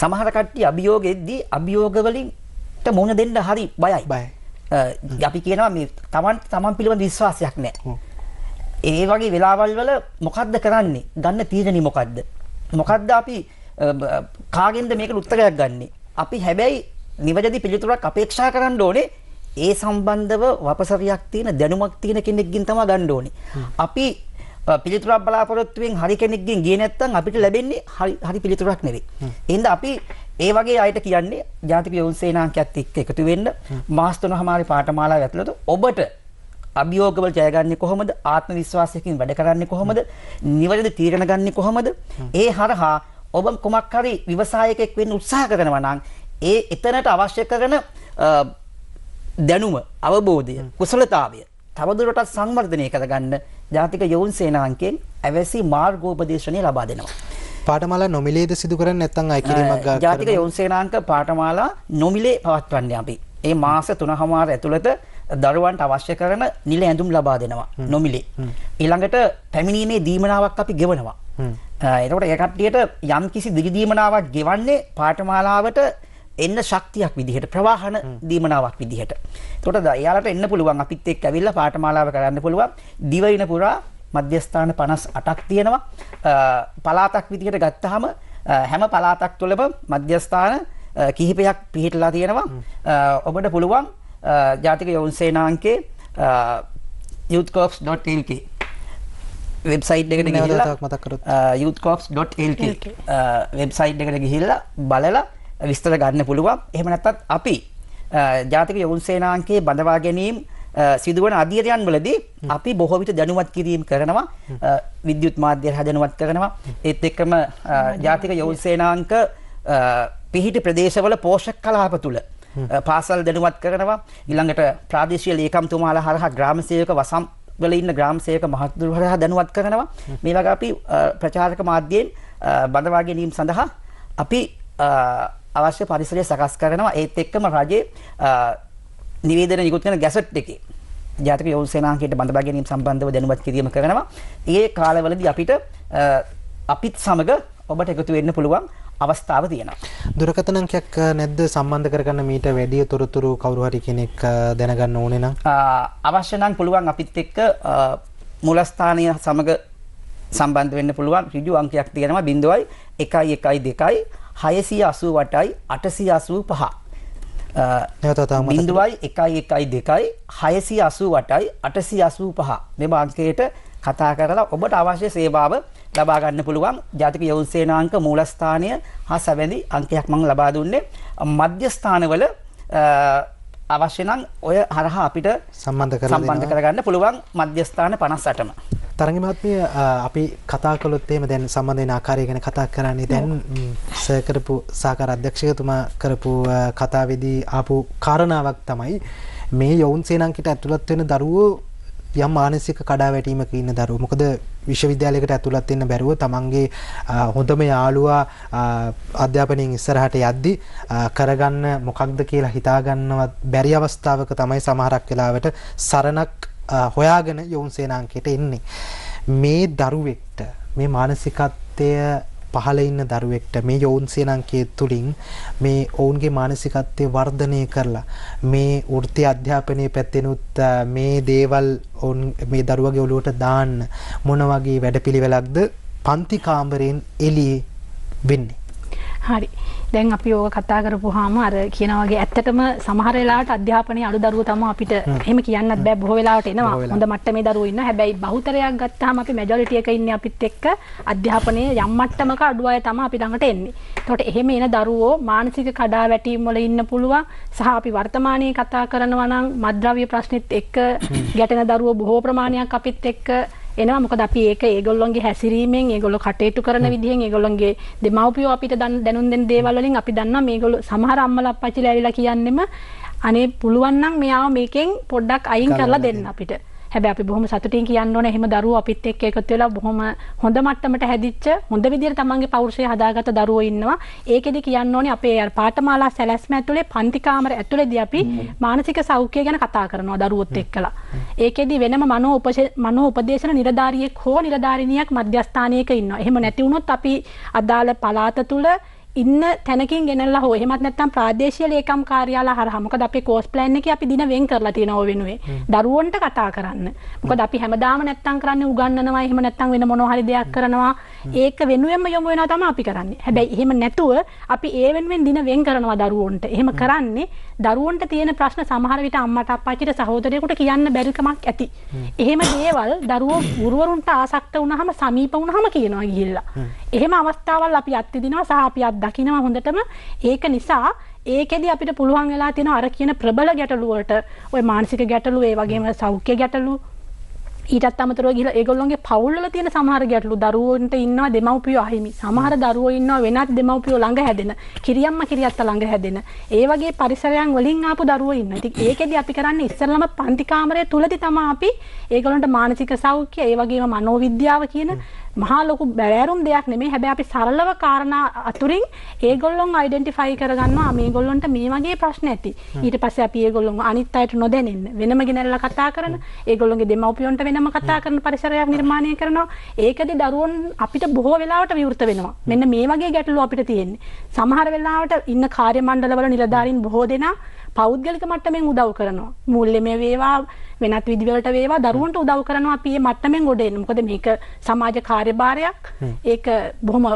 සමහර කට්ටිය අභියෝගෙද්දී අභියෝග වලින්ට මුහුණ දෙන්න හරි බයයි. අපි කියනවා මේ තමන් පිළිබඳ විශ්වාසයක් නැහැ. ඒ වගේ වෙලාවල් වල මොකද්ද කරන්නේ? ගන්න තීරණේ මොකද්ද? මොකද්ද අපි කාගෙන්ද මේකට උත්තරයක් ගන්නෙ? අපි හැබැයි නිවැරදි පිළිතුරක් අපේක්ෂා කරන්න ඕනේ. ඒ සම්බන්ධව වපසරියක් තියෙන දැනුමක් තියෙන කෙනෙක්ගෙන් තමයි ගන්න ඕනේ. අපි පිළිතුරක් බලාපොරොත්තුෙන් හරි කෙනෙක්ගෙන් ගියේ නැත්නම් අපිට ලැබෙන්නේ හරි පිළිතුරක් නෙවෙයි. එහෙනම් අපි ඒ වගේ අයට කියන්නේ ජාතික යොවුන් සේනාංකයත් එක්ක එකතු වෙන්න මාස 3මාරි පාඨමාලාව ඇතුළත ඔබට අභියෝගවල ජයගන්නේ කොහොමද? ආත්ම විශ්වාසයකින් වැඩ කරන්නේ කොහොමද? නිවැරදි තීරණ ගන්නේ කොහොමද? ඒ හරහා ඔබ කොමක් හරි ව්‍යවසායකයෙක් වෙන්න උත්සාහ කරනවා නම් ඒ එතනට අවශ්‍ය කරන දැනුම, අවබෝධය, කුසලතාවය තවදුරටත් සංවර්ධනය කරගන්න ජාතික යොවුන් සේනාංකයෙන් අවැසි මාර්ගෝපදේශනය ලබා දෙනවා. පාඨමාලා නොමිලේද සිදු කරන්නේ නැත්නම් අය කිරීමක් ගන්න? ජාතික යොවුන් සේනාංක පාඨමාලා නොමිලේ පවත්වන්නේ අපි. ඒ මාස 3මාර ඇතුළත දරුවන්ට අවශ්‍ය කරන නිල ඇඳුම් ලබා දෙනවා නොමිලේ. ඊළඟට පැමිණීමේ දීමනාවක් අපි ගෙවනවා. එතකොට ඒ කට්ටියට යම් කිසි දීමනාවක් ගෙවන්නේ පාඨමාලාවට එන්න ශක්තියක් විදිහට, ප්‍රවාහන දීමනාවක් විදිහට. එතකොට එයාලට එන්න පුළුවන් අපිත් එක්ක ඇවිල්ලා පාඨමාලාව කරන්න පුළුවන්. දිවයින පුරා මධ්‍යස්ථාන 58ක් තියෙනවා. පළාතක් විදිහට ගත්තාම හැම පළාතක් තුළම මධ්‍යස්ථාන කිහිපයක් පිහිටලා තියෙනවා. ඔබට පුළුවන් ජාතික යොවුන් සේනාංකේ youthcorps.lk වෙබ්සයිට් එකට ගිහිල්ලා youthcorps.lk වෙබ්සයිට් එකට ගිහිල්ලා බලලා විස්තර ගන්න පුළුවන්. එහෙම නැත්නම් අපි ජාතික යොවුන් සේනාංකයේ බඳවා ගැනීම සිදුවන අධීරයන් වලදී අපි බොහෝ විට දැනුවත් කිරීම කරනවා. විද්‍යුත් මාධ්‍ය දැනුවත් කරනවා. ඒත් එක්කම ජාතික යොවුන් සේනාංක පිහිටි ප්‍රදේශවල පෝෂක කලාප තුල පාසල් දැනුවත් කරනවා. ඊළඟට ප්‍රාදේශීය ලේකම්තුමාලා හරහා ග්‍රාම සේවක වසම් වල ඉන්න ග්‍රාම සේවක මහත්තුරු හරහා දැනුවත් කරනවා. මේ වගේ අපි ප්‍රචාරක මාධ්‍යයෙන් බඳවා ගැනීම සඳහා අපි අවශ්‍ය පරිසරය සකස් කරනවා. ඒත් එක්කම රජයේ නිවේදන නිකුත් කරන ගැසට් එකේ ජාතික යොවුන් සේනාංකයට බඳවා ගැනීම සම්බන්ධව දැනුවත් කිරීම කරනවා. ඒ කාලවලදී අපිත් සමග ඔබට එකතු වෙන්න පුළුවන් අවස්ථාව තියෙනවා. දුරකථන අංකයක් නැද්ද සම්බන්ධ කරගන්න මීට වැඩි තොරතුරු කවුරු හරි කෙනෙක් දැනගන්න ඕනේ නම්? අවශ්‍ය නම් පුළුවන් අපිත් එක්ක මූලස්ථානීය සමග සම්බන්ධ වෙන්න පුළුවන්. ඍජු අංකයක් තියෙනවා 0112 688යි 885. 0112 688යි 885 මේ අංකයට කතා කරලා ඔබට අවශ්‍ය සේවාව ලබා ගන්න පුළුවන්. ජාතික යොවුන් සේනාංක මූලස්ථානය හා සැබැඳි අංකයක් මම ලබා දුන්නේ. මධ්‍යස්ථානවල අවශ්‍ය නම් ඔය හරහා අපිට සම්බන්ධ කරගන්න පුළුවන් මධ්‍යස්ථාන 58ම. තරංග මහත්මිය අපි කතා කළොත් එහෙම දැන් සම්බන්ධ වෙන ආකාරය ගැන කතා කරන්නේ දැන් සර් කරපු සහකාර අධ්‍යක්ෂකතුමා කරපු කතාවේදී ආපු කාරණාවක් තමයි මේ යොවුන් සේනාංකයට ඇතුළත් වෙන දරුවෝ යම් මානසික කඩාවැටීමක ඉන්න දරුවෝ. මොකද විශ්වවිද්‍යාලයකට ඇතුළත් වෙන්න බැරුව තමන්ගේ හොඳම යාළුවා අධ්‍යාපනයෙන් ඉස්සරහට යද්දි කරගන්න මොකක්ද කියලා හිතාගන්නවත් බැරි අවස්ථාවක තමයි සමහරක් වෙලාවට සරණක් හොයාගෙන යොවුන් සේනාංකයට එන්නේ. මේ දරුවෙක්ට මේ මානසිකත්වය පහළ ඉන්න දරුවෙක්ට මේ යොවුන් සේනාංකයේ තුලින් මේ ඔවුන්ගේ මානසිකත්වය වර්ධනය කරලා මේ වෘත්ති අධ්‍යාපනයේ පැත්තෙනුත් මේ දේවල් මේ දරුවගේ ඔළුවට දාන්න මොන වගේ වැඩපිළිවෙලක්ද පන්ති කාමරයෙන් එළියේ වෙන්නේ? හරි. දැන් අපි ඕක කතා කරපුවාම අර කියන වගේ ඇත්තටම සමහර වෙලාවට අධ්‍යාපනයේ අඩු දරුවෝ තමයි අපිට එහෙම කියන්නත් බෑ. බොහෝ වෙලාවට එනවා හොඳ මට්ටමේ දරුවෝ ඉන්නවා. හැබැයි බහුතරයක් ගත්තාම අපි මැජොරිටි එක ඉන්නේ අපිත් එක්ක අධ්‍යාපනයේ යම් මට්ටමක අඩු අය තමයි අපි ළඟට එන්නේ. ඒකට එහෙම එන දරුවෝ මානසික කඩාවැටීම් වල ඉන්න පුළුවන්. සහ අපි වර්තමානයේ කතා කරනවා නම් මත්ද්‍රව්‍ය ප්‍රශ්නෙත් එක්ක ගැටෙන දරුවෝ බොහෝ ප්‍රමාණයක් අපිත් එක්ක එනවා. මොකද අපි ඒක ඒගොල්ලොන්ගේ හැසිරීමෙන් ඒගොල්ලෝ කටයුතු කරන විදිහෙන් ඒගොල්ලොන්ගේ දෙමව්පියෝ අපිට දැනුම් දෙන දේවල් වලින් අපි දන්නවා මේගොල්ලෝ සමහර අම්මලා අප්පච්චිලා ඇවිල්ලා කියන්නෙම අනේ පුළුවන් නම් මෙයාව මේකෙන් පොඩ්ඩක් අයින් කරලා දෙන්න අපිට. හැබැයි අපි බොහොම සතුටින් කියන්න ඕනේ එහෙම දරුවෝ අපිත් එක්ක එකතු වෙලා බොහොම හොඳ මට්ටමට හැදිච්ච හොඳ විදියට තමන්ගේ පෞරුෂය හදාගත්ත දරුවෝ ඉන්නවා. ඒකෙදි කියන්න ඕනේ අපේ පාඨමාලා සැලැස්ම ඇතුලේ පන්ති කාමර ඇතුලේදී අපි මානසික සෞඛ්‍යය ගැන කතා කරනවා දරුවොත් එක්කලා. ඒකෙදි වෙනම මනෝ උපදේශන නිලධාරියෙක් හෝ නිලධාරිනියක් මධ්‍යස්ථානයක ඉන්නවා. එහෙම නැති වුණොත් අපි අදාළ පළාත තුල ඉන්න තැනකින් ගෙනල්ලා හෝ එහෙමත් නැත්නම් ප්‍රාදේශීය ලේකම් කාර්යාල හරහා මොකද අපේ කෝස් ප්ලෑන් එකේ අපි දින වෙන් කරලා තියෙනවා ඔය වෙනුවේ දරුවන්ට කතා කරන්න. මොකද අපි හැමදාම නැත්නම් කරන්නේ උගන්වනවා එහෙම නැත්නම් වෙන මොනවා හරි දෙයක් කරනවා. ඒක වෙනුවෙන්ම යොමු වෙනවා තමයි අපි කරන්නේ. හැබැයි එහෙම නැතුව අපි ඒ වෙනුවෙන් දින වෙන් කරනවා දරුවන්ට. එහෙම කරන්නේ දරුවන්ට තියෙන ප්‍රශ්න සමහර විට අම්මට අප්පච්චිට සහෝදරයෙකුට කියන්න බැරි කමක් ඇති. එහෙම දේවල් දරුවෝ ගුරුවරුන්ට ආසක්ත වුණාම සමීප වුණාම කියනවා ගිහිල්ලා. එහෙම අවස්ථාවල් අපි අත්විඳිනවා සහ අපි දකිනවා හොඳටම. ඒක නිසා ඒකෙදි අපිට පුළුවන් වෙලා තියෙනවා අර කියන ප්‍රබල ගැටලු වලට ওই මානසික ගැටලු ඒ වගේම සෞඛ්‍ය ගැටලු ඊටත් අමතරව ගිහලා ඒගොල්ලෝගේ පවුල් වල තියෙන සමහර ගැටලු දරුවන්ට ඉන්නවා දෙමව්පියෝ අහිමි. සමහර දරුවෝ ඉන්නවා වෙනත් දෙමව්පියෝ ළඟ හැදෙන. කිරියම්ම කිරියත්ත ළඟ හැදෙන. ඒ වගේ පරිසරයන් වලින් ආපු දරුවෝ ඉන්නවා. ඉතින් ඒකෙදි අපි කරන්නේ ඉස්සෙල්ලාම පන්ති කාමරය තුලදී තමයි අපි ඒගොල්ලන්ට මානසික සෞඛ්‍ය ඒ වගේම මනෝවිද්‍යාව කියන මහා ලොකු බැරෑරුම් දෙයක් නෙමෙයි. හැබැයි අපි සරලව කාරණා අතුරින් ඒගොල්ලොන් අයිඩෙන්ටිෆයි කරගන්නවා මේගොල්ලන්ට මේ වගේ ප්‍රශ්න ඇති. ඊට පස්සේ අපි ඒගොල්ලොන් අනිත් අයට නොදැනෙන්න වෙනම ගෙනල්ලා කතා කරන ඒගොල්ලොන්ගේ දෙමව්පියන්ට වෙනම කතා කරන පරිසරයක් නිර්මාණය කරනවා. ඒකදී දරුවෝ අපිට බොහෝ වෙලාවට විවෘත වෙනවා. මෙන්න මේ වගේ ගැටලු අපිට තියෙන්නේ. සමහර වෙලාවට ඉන්න කාර්ය මණ්ඩලවල නිලධාරීන් බොහෝ දෙනා පෞද්ගලික මට්ටමින් උදව් කරනවා. මූල්‍යමය වේවා වෙනත් විදිහවලට වේවා දරුවන්ට උදව් කරනවා අපි මේ මට්ටමින් ගොඩ එන්න. මොකද මේක සමාජ කාර්යභාරයක්. ඒක බොහොම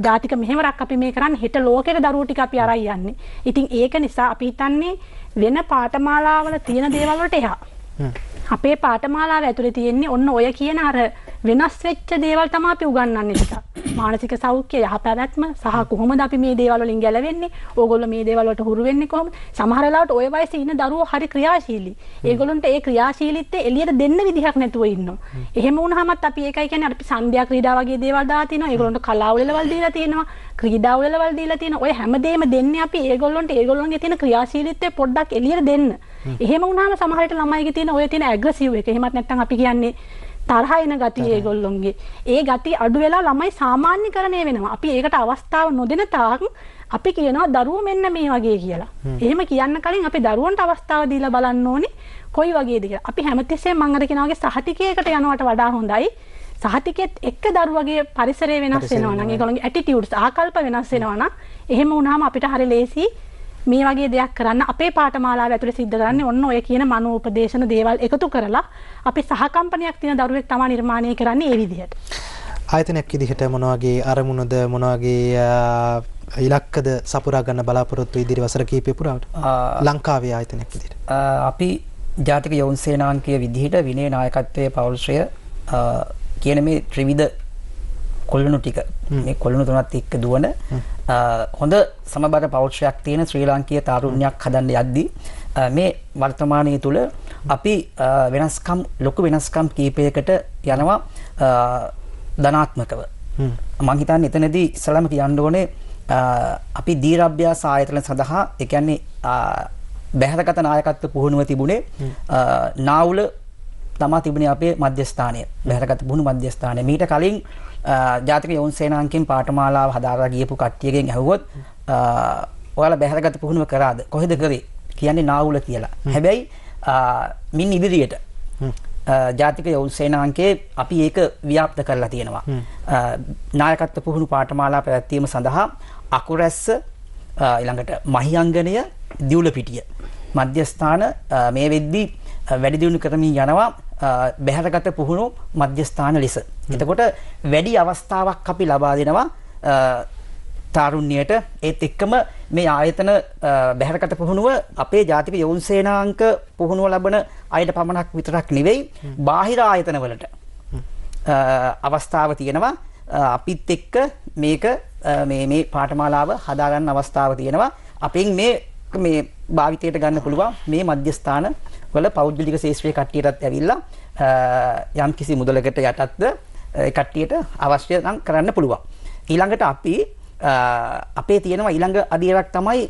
ජාතික මෙහෙවරක් අපි මේ කරන්නේ. හෙට ලෝකෙට දරුවෝ ටික අපි අරන් යන්නේ. ඉතින් ඒක නිසා අපි හිතන්නේ වෙන පාඨමාලාවල තියෙන දේවල් වලට එහා අපේ පාඨමාලාව ඇතුලේ තියෙන්නේ ඔන්න ඔය කියන අර වෙනස් වෙච්ච දේවල් තමයි අපි උගන්වන්නේ ටික. මානසික සෞඛ්‍ය යහපැවැත්ම සහ කොහොමද අපි මේ දේවල් වලින් ගැලවෙන්නේ? ඕගොල්ලෝ මේ දේවල් වලට හුරු වෙන්නේ කොහොමද? සමහර වෙලාවට ওই වයසේ ඉන්න දරුවෝ හරි ක්‍රියාශීලී. ඒගොල්ලන්ට ඒ ක්‍රියාශීලීත්වය එළියට දෙන්න විදිහක් නැතුව ඉන්නවා. එහෙම වුණාමත් අපි ඒකයි කියන්නේ අපි සන්ධ්‍යා ක්‍රීඩා වගේ දේවල් දාලා තිනවා. ඒගොල්ලන්ට කලාව උළෙලවල් දීලා තියෙනවා. ක්‍රීඩා උළෙලවල් දීලා තියෙනවා. ඔය හැමදේම දෙන්නේ අපි ඒගොල්ලන්ට ඒගොල්ලන්ගේ තියෙන ක්‍රියාශීලීත්වය පොඩ්ඩක් එළියට දෙන්න. එහෙම වුණාම සමහර විට ළමයිගේ තියෙන ඔය තියෙන ඇග්‍රෙසිව් එක එහෙමත් නැත්නම් අපි කියන්නේ තරහ එන ගතිය ඒගොල්ලොන්ගේ ඒ ගතිය අඩු වෙලා ළමයි සාමාන්‍යකරණය වෙනවා. අපි ඒකට අවස්ථාව නොදෙන තාක් අපි කියනවා දරුවෝ මෙන්න මේ වගේ කියලා. එහෙම කියන්න කලින් අපි දරුවන්ට අවස්ථාව දීලා බලන්න ඕනේ කොයි වගේද කියලා. අපි හැමතිස්සෙම මම අර කියනවා වගේ සහතිකයකට යනවට වඩා හොඳයි සහතිකෙත් එක්ක දරුවගේ පරිසරය වෙනස් වෙනවා නම් ඒගොල්ලන්ගේ ඇටිටියුඩ්ස් ආකල්ප වෙනස් වෙනවා නම් එහෙම වුණාම අපිට හරිය ලේසි මේ වගේ දෙයක් කරන්න. අපේ පාඨමාලාව ඇතුලේ සිද්ධ කරන්නේ ඔන්න ඔය කියන මනෝ උපදේශන දේවල් එකතු කරලා අපි සහකම්පනයක් තියෙන දරුවෙක් තමයි නිර්මාණය කරන්නේ ඒ විදිහට. ආයතනයක් විදිහට මොන වගේ අරමුණද මොන වගේ ඉලක්කද සපුරා ගන්න බලාපොරොත්තු ඉදිරි වසර කිහිපය පුරාවට ලංකාවේ ආයතනයක් විදිහට අපි ජාතික යොවුන් සේනාංකයේ විදිහට විනය නායකත්වයේ පෞරුෂය කියන මේ ත්‍රිවිධ කොළණු ටික මේ කොළණු තුනත් එක්ක දුවන හොඳ සමබර පෞරුෂයක් තියෙන ශ්‍රී ලාංකීය තාරුණ්‍යයක් හදන්න යද්දී මේ වර්තමානයේ තුල අපි වෙනස්කම් ලොකු වෙනස්කම් කීපයකට යනවා ධනාත්මකව. මම හිතන්නේ එතනදී ඉස්සලම කියන්න ඕනේ අපි දීර්ඝාභ්‍යාස ආයතන සඳහා ඒ කියන්නේ බැහැරගත නායකත්ව පුහුණුව තිබුණේ නාවුල තමා තිබුණේ අපේ මධ්‍යස්ථානය. බැහැරගත පුහුණු මධ්‍යස්ථානය. මීට කලින් ජාතික යොවුන් සේනාංකයෙන් පාඨමාලාව හදාලා ගියපු කට්ටියගෙන් ඇහුවොත් ඔයාලා බැහැරගත පුහුණුව කරාද? කොහෙද කරේ? කියන්නේ නාවුල කියලා. හැබැයි මින් ඉදිරියට ජාතික යොවුන් සේනාංකයේ අපි ඒක ව්‍යාප්ත කරලා තියෙනවා. නායකත්ව පුහුණු පාඨමාලා පැවැත්වීම සඳහා අකුරැස්ස ඊළඟට මහියංගනය දිවුලපිටිය මධ්‍යස්ථාන මේ වෙද්දී වැඩි දියුණු කරමින් යනවා බැහැරගත පුහුණු මධ්‍යස්ථාන ලෙස. එතකොට වැඩි අවස්ථාවක් අපි ලබා දෙනවා තාරුණ්‍යයට. ඒත් එක්කම මේ ආයතන බැහැරගත පුහුණුව අපේ ජාතික යොවුන් සේනාංක පුහුණුව ලබන අයට පමණක් විතරක් නෙවෙයි බාහිර ආයතන වලට අවස්ථාව තියෙනවා. අපිත් එක්ක මේක මේ පාඨමාලාව හදාගන්න අවස්ථාව තියෙනවා. අපෙන් මේ භාවිතයට ගන්න පුළුවන් මේ මධ්‍යස්ථාන වල පෞද්ගලික ශාස්ත්‍රීය කට්ටියටත් ඇවිල්ලා යම් කිසි මුදලකට යටත්ද ඒ කට්ටියට අවශ්‍ය නම් කරන්න පුළුවන්. ඊළඟට අපි අපේ තියෙනවා ඊළඟ අදියරක් තමයි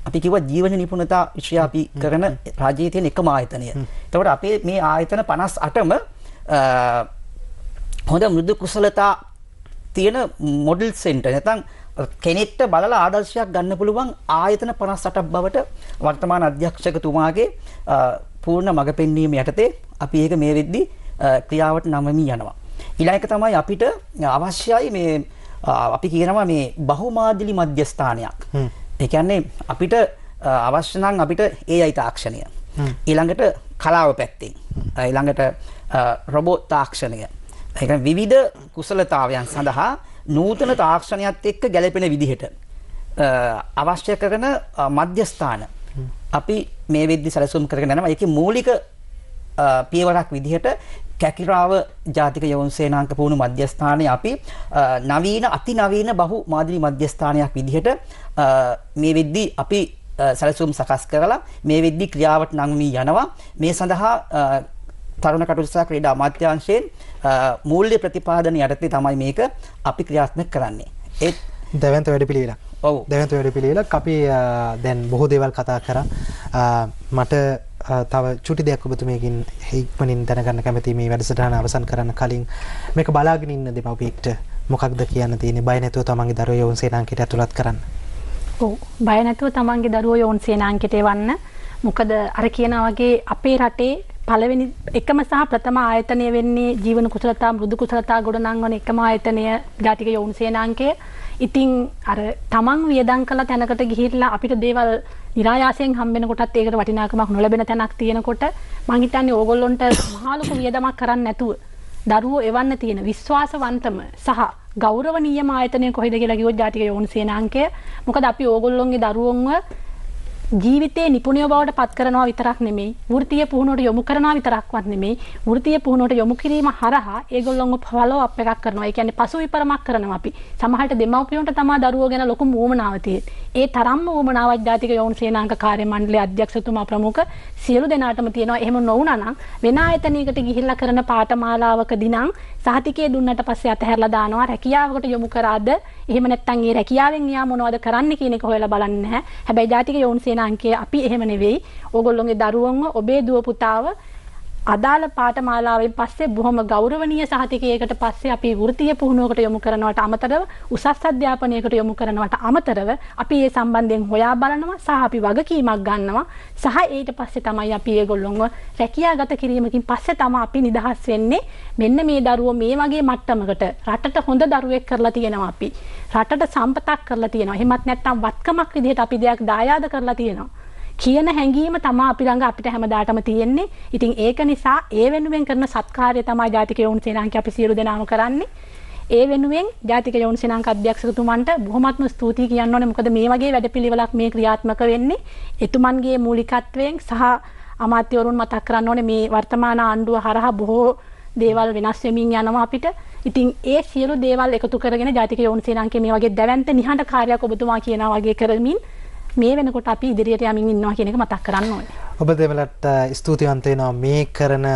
අපි කිව්වා ජීවන නිපුණතා විෂය අපි කරන රාජ්‍යයේ තියෙන එකම ආයතනය. එතකොට අපේ මේ ආයතන 58ම හොඳ මෘදු කුසලතා තියෙන මොඩල් සෙන්ටර් නැත්නම් කෙනෙක්ට බලලා ආදර්ශයක් ගන්න පුළුවන් ආයතන 58ක් බවට වර්තමාන අධ්‍යක්ෂකතුමාගේ පූර්ණ මඟ පෙන්වීම යටතේ අපි ඒක මේ වෙද්දි ක්‍රියාවට නමමින් යනවා. ඊළඟ එක තමයි අපිට අවශ්‍යයි මේ අපි කියනවා මේ බහුමාදිලි මධ්‍යස්ථානයක්. ඒ කියන්නේ අපිට අවශ්‍ය නම් අපිට AI තාක්ෂණය. ඊළඟට කලාව පැත්තෙන්. ඊළඟට රොබෝට් තාක්ෂණය. ඒ කියන්නේ විවිධ කුසලතාවයන් සඳහා නූතන තාක්ෂණයත් එක්ක ගැලපෙන විදිහට අවශ්‍ය කරන මධ්‍යස්ථාන අපි මේ වෙද්දි සැලසුම් කරගෙන යනවා. ඒකේ මූලික පියවරක් විදිහට කැකිරාව ජාතික යොවුන් සේනාංක පුහුණු මධ්‍යස්ථානයේ අපි නවීන අතිනවීන බහු මාදිලි මධ්‍යස්ථානයක් විදිහට මේ වෙද්දි අපි සැලසුම් සකස් කරලා මේ වෙද්දි ක්‍රියාවට නංවී යනවා. මේ සඳහා තරුණ කටයුතු සහ ක්‍රීඩා අමාත්‍යාංශයෙන් මූල්‍ය ප්‍රතිපාදන යටතේ තමයි මේක අපි ක්‍රියාත්මක කරන්නේ. ඒ දැවැන්ත වැඩපිළිවෙලක්. ඔව්. දැවැන්ත වැඩපිළිවෙලක් අපි දැන් බොහෝ දේවල් කතා කරා. මට තව චුටි දෙයක් ඔබතුමියකින් ඉක්මනින් දැනගන්න කැමතියි මේ වැඩසටහන අවසන් කරන්න කලින් මේක බලාගෙන ඉන්න දෙමව්පියෙක්ට මොකක්ද කියන්න තියෙන්නේ? බය නැතුව තමන්ගේ දරුවෝ යොවුන් සේනාංකයට ඇතුළත් කරන්න. ඔව්. බය නැතුව තමන්ගේ දරුවෝ යොවුන් සේනාංකයට එවන්න. මොකද අර කියනා වගේ අපේ රටේ පළවෙනි එකම සහ ප්‍රථම ආයතනය වෙන්නේ ජීවන කුසලතා මෘදු කුසලතා ගොඩනංවන එකම ආයතනය ජාතික යොවුන් සේනාංකය. ඉතින් අර තමන් වියදම් කළ තැනකට ගිහිල්ලා අපිට දේවල් නිරායාසයෙන් හම්බෙන කොටත් ඒකට වටිනාකමක් නොලැබෙන තැනක් තියෙනකොට මං හිතන්නේ ඕගොල්ලොන්ට මහා ලොකු වියදමක් කරන්න නැතුව දරුවෝ එවන්න තියෙන විශ්වාසවන්තම සහ ගෞරවනීයම ආයතනය කොහෙද කියලා කිව්වොත් ජාතික යොවුන් සේනාංකය. මොකද අපි ඕගොල්ලොන්ගේ දරුවොන්ව ජීවිතේ නිපුණයෝ බවට පත් කරනවා විතරක් නෙමෙයි වෘත්තීය පුහුණුවට යොමු කරනවා විතරක්වත් නෙමෙයි වෘත්තීය පුහුණුවට යොමු කිරීම හරහා ඒගොල්ලොන්ව ෆලෝ අප් එකක් කරනවා. ඒ කියන්නේ පසු විපරමක් කරනවා අපි. සමහරට දෙමව්පියන්ට තමයි දරුවෝ ගැන ලොකු ඌමනාවක් තියෙන්නේ. ඒ තරම්ම ඌමනාවක් ජාතික යොවුන් සේනාංක කාර්ය මණ්ඩලයේ අධ්‍යක්ෂතුමා ප්‍රමුඛ සියලු දෙනාටම තියෙනවා. එහෙම නොවුනා නම් වෙන ආයතනයකට ගිහිල්ලා කරන පාඨමාලාවකදී නම් සහතිකයේ දුන්නට පස්සේ අතහැරලා දානවා. රැකියාවකට යොමු කරාද එහෙම නැත්නම් ඒ රැකියාවෙන් එයා මොනවද කරන්න කියන එක හොයලා බලන්නේ නැහැ. හැබැයි ජාතික යොවුන් සේනාංකයේ අපි එහෙම නෙවෙයි. ඕගොල්ලෝගේ දරුවන්ව ඔබේ දුව පුතාව අදාළ පාඨමාලාවෙන් පස්සේ බොහොම ගෞරවනීය සහතිකයකට පස්සේ අපි වෘත්තීය පුහුණුවකට යොමු කරනවට අමතරව උසස් අධ්‍යාපනයකට යොමු කරනවට අමතරව අපි ඒ සම්බන්ධයෙන් හොයා බලනවා සහ අපි වගකීමක් ගන්නවා සහ ඊට පස්සේ තමයි අපි ඒගොල්ලොන්ව රැකියාගත කිරීමකින් පස්සේ තමයි අපි නිදහස් වෙන්නේ. මෙන්න මේ දරුවෝ මේ වගේ මට්ටමකට රටට හොඳ දරුවෙක් කරලා තියෙනවා අපි. රටට සම්පතක් කරලා තියෙනවා. එහෙමත් නැත්නම් වත්කමක් විදිහට අපි දෙයක් දායාද කරලා තියෙනවා. කියන හැඟීම තමයි අපි ළඟ අපිට හැමදාටම තියෙන්නේ. ඉතින් ඒක නිසා ඒ වෙනුවෙන් කරන සත්කාරය තමයි ජාතික යොවුන් සේනාංකය අපි සියලු දෙනාම කරන්නේ. ඒ වෙනුවෙන් ජාතික යොවුන් සේනාංක අධ්‍යක්ෂකතුමන්ට බොහොමත්ම ස්තුතියි කියන්න ඕනේ. මොකද මේ වගේ වැඩපිළිවෙලක් මේ ක්‍රියාත්මක වෙන්නේ එතුමන්ගේ මූලිකත්වයෙන් සහ අමාත්‍යවරුන් මතක් කරන්න ඕනේ මේ වර්තමාන ආණ්ඩුව හරහා බොහෝ දේවල් වෙනස් වෙමින් යනවා අපිට. ඉතින් ඒ සියලු දේවල් එකතු කරගෙන ජාතික යොවුන් සේනාංකයේ මේ වගේ දැවැන්ත නිහඬ කාර්යයක් ඔබතුමා කියනා වගේ කරමින් මේ වෙනකොට අපි ඉදිරියට යමින් ඉන්නවා කියන එක මතක් කරන්න ඕනේ. ඔබ දෙවලට ස්තුතිවන්ත වෙනවා මේ කරන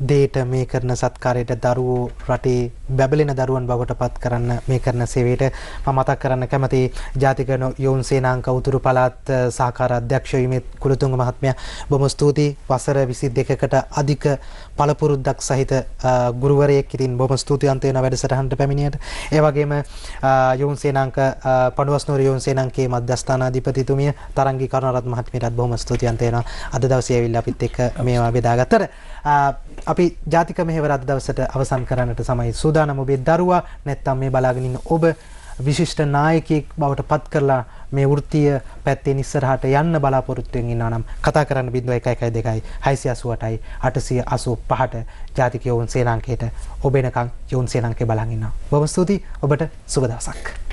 දේට මේ කරන සත්කාරයට දරුවෝ රටේ බැබලෙන දරුවන් බවට පත් කරන්න මේ කරන සේවයට මම මතක් කරන්න කැමති ජාතික යොවුන් සේනාංක උතුරු පළාත් සහකාර අධ්‍යක්ෂ විමේ කුලතුංග මහත්මයා බොහොම ස්තුතියි. වසර 22කට අධික පළපුරුද්දක් සහිත ගුරුවරයෙක්. ඉතින් බොහොම ස්තුතිවන්ත වෙනවා වැඩසටහනට පැමිණියට. ඒ වගේම යොවුන් සේනාංක පඬුවස්නුවර යොවුන් සේනාංකයේ මධ්‍යස්ථානාධිපතිතුමිය තරංගී කරුණාරත්න මහත්මියටත් බොහොම ස්තුතිවන්ත වෙනවා. අද දවසේ ඇවිල්ලා අපිත් එක්ක මේවා බෙදාගත්තට අපි ජාතික මෙහෙවර අද දවසට අවසන් කරන්නට සමයි සූදානම්. ඔබේ දරුවා නැත්නම් මේ බලාගෙන ඉන්න ඔබ විශිෂ්ට නායකයෙක් බවට පත් කරලා මේ වෘත්තීය පැත්තෙන් ඉස්සරහට යන්න බලාපොරොත්තු වෙමින් ඉන්නවා නම් කතා කරන්න 0112 688යි 885ට ජාතික යොවුන් සේනාංකයට ඔබ එනකන් යොවුන් සේනාංකේ බලන් ඉන්නවා. බොහොම ස්තුතියි. ඔබට සුබ දවසක්.